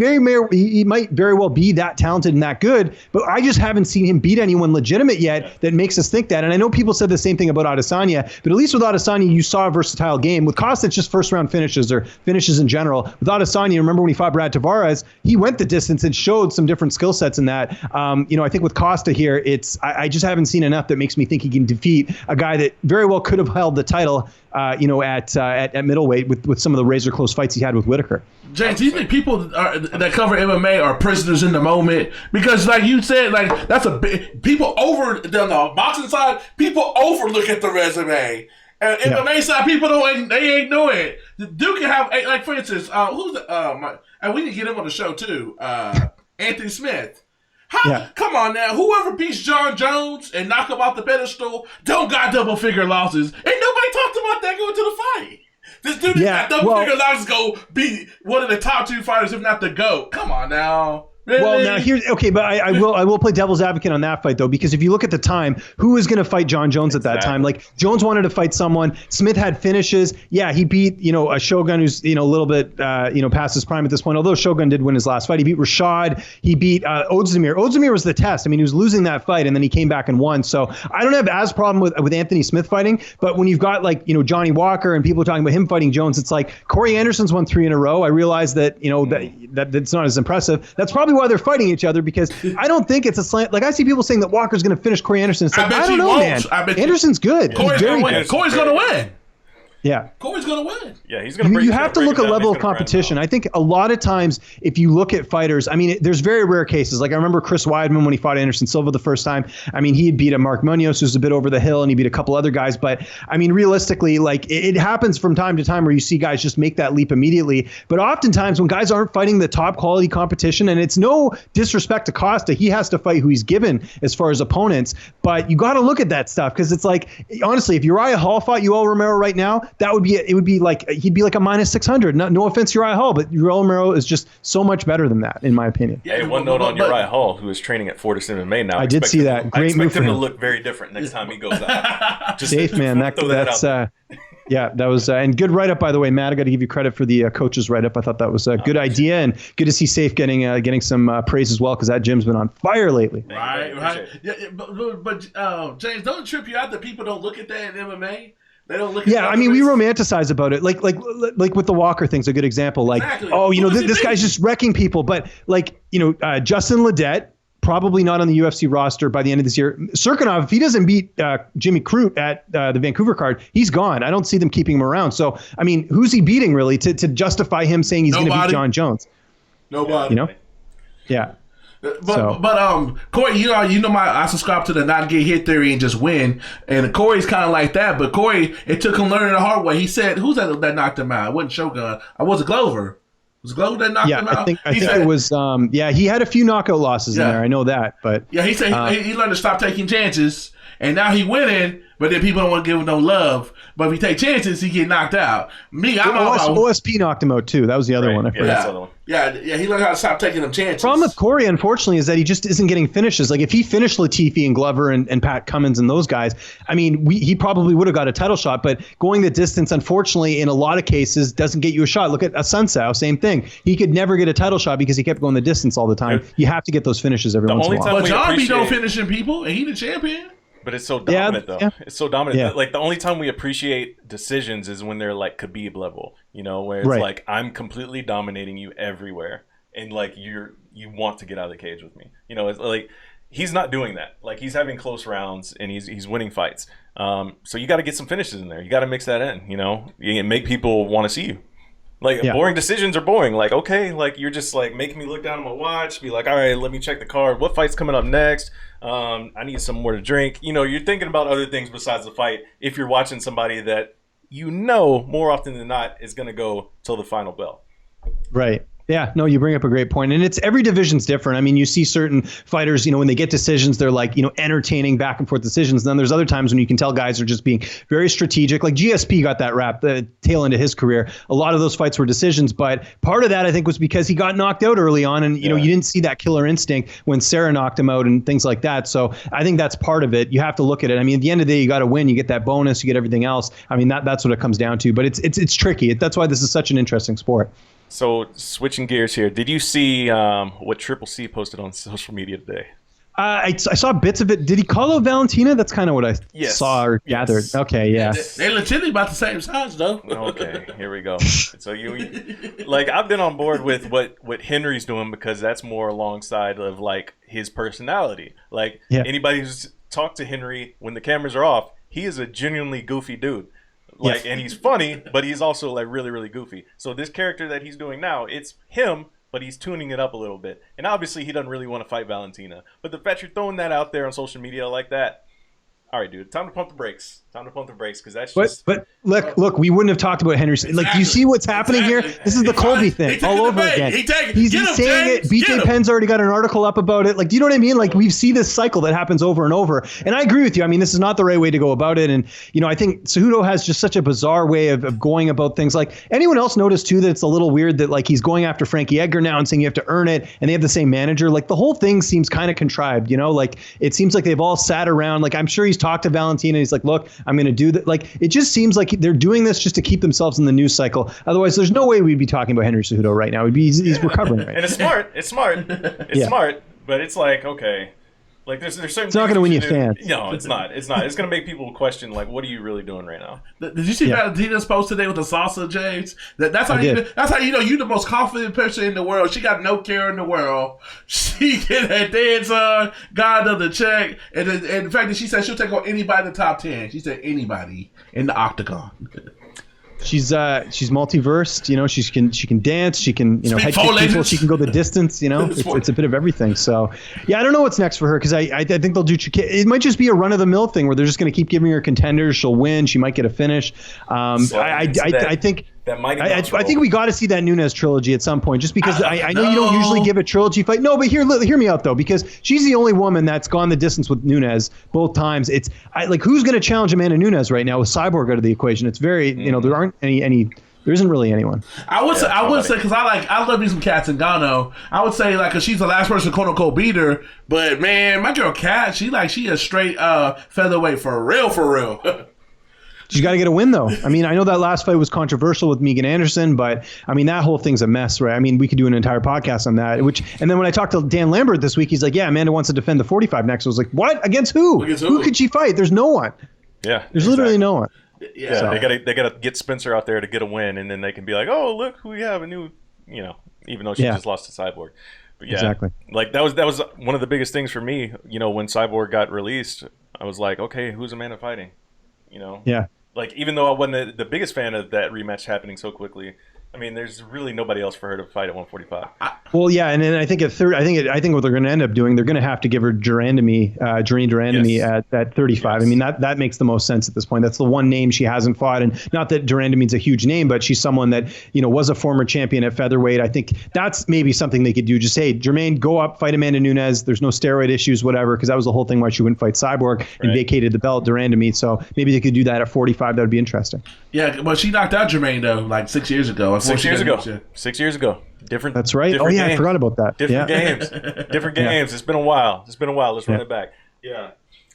Speaker 6: might very well be that talented and that good, but I just haven't seen him beat anyone legitimate yet that makes us think that. And I know people said the same thing about Adesanya, but at least with Adesanya, you saw a versatile game. With Costa, it's just first round finishes or finishes in general. With Adesanya, remember when he fought Brad Tavares, he went the distance and showed some different skill sets in that. I think with Costa here, I just haven't seen enough that makes me think he can defeat a guy that very well could have held the title, at middleweight with some of the razor close fights he had with Whitaker.
Speaker 4: James, do you think people that cover MMA are prisoners in the moment? Because, like you said, like that's a big people over the boxing side. People overlook at the resume, and MMA side people ain't doing it. Duke can have, like, for instance, and we need to get him on the show too. Anthony Smith. Come on now. Whoever beats John Jones and knock him off the pedestal don't got double-figure losses. Ain't nobody talked about that going to the fight. This dude got double-figure losses go be one of the top 2 fighters, if not the GOAT. Come on now. Really?
Speaker 6: Well, now here's okay, but I will play devil's advocate on that fight though, because if you look at the time, who was going to fight John Jones at that time? Like, Jones wanted to fight someone. Smith had finishes. Yeah, he beat a Shogun who's a little bit past his prime at this point. Although Shogun did win his last fight, he beat Rashad. He beat Ozdemir. Ozdemir was the test. I mean, he was losing that fight, and then he came back and won. So I don't have as problem with Anthony Smith fighting, but when you've got Johnny Walker and people talking about him fighting Jones, it's like Corey Anderson's won 3 in a row. I realize that that's not as impressive. That's probably why they're fighting each other, because I don't think it's a slant. Like, I see people saying that Walker's going to finish Corey Anderson. It's like, I don't know, man. Anderson's good.
Speaker 4: Corey's going to win. Corey's going to win.
Speaker 6: Yeah.
Speaker 4: Corey's going to win.
Speaker 3: Yeah, he's going to
Speaker 6: You have to look at level of competition. I think a lot of times, if you look at fighters, I mean, there's very rare cases. Like, I remember Chris Weidman when he fought Anderson Silva the first time. I mean, he had beat a Mark Munoz, who's a bit over the hill, and he beat a couple other guys. But, I mean, realistically, like, it happens from time to time where you see guys just make that leap immediately. But oftentimes, when guys aren't fighting the top quality competition, and it's no disrespect to Costa, he has to fight who he's given as far as opponents. But you got to look at that stuff, because it's like, honestly, if Uriah Hall fought Yoel Romero right now, he'd be like a minus 600. No offense, Uriah Hall, but Yoel Romero is just so much better than that, in my opinion.
Speaker 3: Hey, one note on Uriah Hall, who is training at Fortis MMA now.
Speaker 6: I did see that. Great move for him.
Speaker 3: I expect him to look very different next time he goes out.
Speaker 6: Safe, man. That's yeah, that was and good write up, by the way, Matt. I got to give you credit for the coach's write up. I thought that was a good idea, and good to see Safe getting some praise as well, because that gym's been on fire lately.
Speaker 4: Right. Yeah, but James, don't it trip you out that people don't look at that in MMA? They don't look at
Speaker 6: I mean, we romanticize about it. Like with the Walker thing's a good example. Like, exactly. This guy's just wrecking people. But Justin Ledet, probably not on the UFC roster by the end of this year. Serkinov, if he doesn't beat Jimmy Crute at the Vancouver card, he's gone. I don't see them keeping him around. So, I mean, who's he beating really to justify him saying he's going to beat John Jones?
Speaker 4: Nobody.
Speaker 6: Yeah.
Speaker 4: But Corey, I subscribe to the not get hit theory and just win. And Corey's kind of like that. But Corey, it took him learning the hard way. He said, "Who's that knocked him out? It wasn't Shogun. I was it Glover. Was it Glover that knocked him out?"
Speaker 6: I think it was. He had a few knockout losses in there. I know that. But
Speaker 4: yeah, he said he learned to stop taking chances, and now he winning. But then people don't want to give him no love. But if he take chances, he get knocked out. OSP
Speaker 6: knocked him out too. That was the other one. I forgot.
Speaker 4: Yeah, he learned how to stop taking them chances.
Speaker 6: Problem with Corey, unfortunately, is that he just isn't getting finishes. Like, if he finished Latifi and Glover and Pat Cummins and those guys, I mean, he probably would have got a title shot. But going the distance, unfortunately, in a lot of cases, doesn't get you a shot. Look at Asuncao, same thing. He could never get a title shot because he kept going the distance all the time. You have to get those finishes every once in a while.
Speaker 4: But John B don't finishing people, and he the champion.
Speaker 3: But it's so dominant, though. Yeah. It's so dominant. Yeah. Like, the only time we appreciate decisions is when they're, like, Khabib level, where it's like, I'm completely dominating you everywhere. And, like, you want to get out of the cage with me. It's like, he's not doing that. Like, he's having close rounds, and he's winning fights. So you got to get some finishes in there. You got to mix that in, You make people want to see you. Like, boring decisions are boring. Like, okay, like, you're just, like, making me look down at my watch, be like, all right, let me check the card. What fight's coming up next? I need some more to drink. You're thinking about other things besides the fight if you're watching somebody that more often than not is going to go till the final bell.
Speaker 6: Right. Yeah, no, you bring up a great point. And it's every division's different. I mean, you see certain fighters, when they get decisions, they're like, entertaining back and forth decisions. And then there's other times when you can tell guys are just being very strategic. Like GSP got that rap, the tail end of his career. A lot of those fights were decisions. But part of that, I think, was because he got knocked out early on. And, you didn't see that killer instinct when Sarah knocked him out and things like that. So I think that's part of it. You have to look at it. I mean, at the end of the day, you got to win. You get that bonus. You get everything else. I mean, that's what it comes down to. But it's tricky. That's why this is such an interesting sport.
Speaker 3: So switching gears here, did you see what Triple C posted on social media today?
Speaker 6: I saw bits of it. Did he call out Valentina? That's kind of what I saw or gathered. Okay, yeah.
Speaker 4: They're legitimately about the same size, though.
Speaker 3: Okay, here we go. So I've been on board with what Henry's doing because that's more alongside of like his personality. Like anybody who's talked to Henry when the cameras are off, he is a genuinely goofy dude. And he's funny, but he's also like really, really goofy. So this character that he's doing now, it's him, but he's tuning it up a little bit. And obviously he doesn't really want to fight Valentina. But the fact you're throwing that out there on social media like that, all right, dude, time to pump the brakes. Time to pump the brakes because that's just...
Speaker 6: But look, we wouldn't have talked about Henry. Like, do you see what's happening here? This is the Colby thing all over again. He's saying it. BJ Penn's already got an article up about it. Like, do you know what I mean? Like, we see this cycle that happens over and over. And I agree with you. I mean, this is not the right way to go about it. And, I think Cejudo has just such a bizarre way of going about things. Like, anyone else notice, too, that it's a little weird that, like, he's going after Frankie Edgar now and saying you have to earn it, and they have the same manager? Like, the whole thing seems kind of contrived, Like, it seems like they've all sat around. Like, I'm sure he's talked to Valentina. He's like, look, I'm going to do that. Like, it just seems like they're doing this just to keep themselves in the news cycle. Otherwise, there's no way we'd be talking about Henry Cejudo right now. He's recovering right
Speaker 3: and it's smart. It's smart. But it's like, okay. Like, there's certain
Speaker 6: It's not going to win you fans.
Speaker 3: No, it's not. It's not. It's going to make people question, like, what are you really doing right now?
Speaker 4: Did you see Valentina's post today with the salsa, James? That's how you know you're the most confident person in the world. She got no care in the world. She get her dance on, God of the check, and the fact that she said she'll take on anybody in the top 10. She said anybody in the octagon.
Speaker 6: She's multiversed, she can dance, she can head kick people, she can go the distance, it's a bit of everything. So I don't know what's next for her because I think they'll do it might just be a run of the mill thing where they're just going to keep giving her contenders. She'll win, she might get a finish. I think I think we got to see that Nunes trilogy at some point, just because I know you don't usually give a trilogy fight. No, but hear me out though, because she's the only woman that's gone the distance with Nunes both times. Who's going to challenge Amanda Nunes right now with Cyborg out of the equation? It's very there aren't any. There isn't really anyone.
Speaker 4: I would say because I love me some Kat Zingano. I would say cause she's the last person quote unquote beat her. But man, my girl Kat, she a straight featherweight for real.
Speaker 6: She's got to get a win, though. I mean, I know that last fight was controversial with Megan Anderson, but I mean, that whole thing's a mess, right? I mean, we could do an entire podcast on that. And then when I talked to Dan Lambert this week, he's like, yeah, Amanda wants to defend the 45 next. I was like, what? Against who? Who could she fight? There's no one.
Speaker 3: Yeah.
Speaker 6: There's literally no one.
Speaker 3: Yeah, so. they gotta get Spencer out there to get a win, and then they can be like, oh, look who we have, a new, even though she just lost to Cyborg. But yeah, exactly. Like that was one of the biggest things for me. When Cyborg got released, I was like, okay, who's Amanda fighting?
Speaker 6: Yeah.
Speaker 3: Like, even though I wasn't the biggest fan of that rematch happening so quickly, I mean, there's really nobody else for her to fight at 145.
Speaker 6: Well, yeah, and then I think at third, I think what they're going to end up doing, they're going to have to give her Durandamy at 35. Yes. I mean, that makes the most sense at this point. That's the one name she hasn't fought, and not that Durandamy's a huge name, but she's someone that was a former champion at featherweight. I think that's maybe something they could do. Just hey, Jermaine, go up, fight Amanda Nunes. There's no steroid issues, whatever, because that was the whole thing why she wouldn't fight Cyborg and vacated the belt Durandamy. So maybe they could do that at 45. That would be interesting.
Speaker 4: Yeah, but she knocked out Jermaine though, like 6 years ago.
Speaker 3: 6 years ago. 6 years ago. Different.
Speaker 6: That's right. Oh yeah, games. I forgot about that.
Speaker 3: Different games. Different games. It's been a while. Let's run it back. Yeah.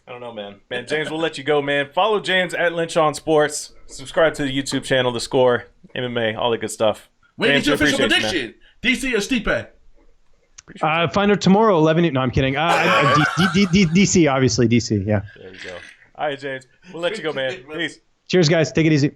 Speaker 3: I don't know, man. Man, James, we'll let you go, man. Follow James at Lynch on Sports. Subscribe to the YouTube channel, The Score, MMA, all the good stuff.
Speaker 4: When is your official prediction? DC or Stipe?
Speaker 6: Find out tomorrow, 11. No, I'm kidding. DC, obviously. DC, yeah.
Speaker 3: There you go. All right, James. We'll let you go, man. Peace.
Speaker 6: Cheers, guys. Take it easy.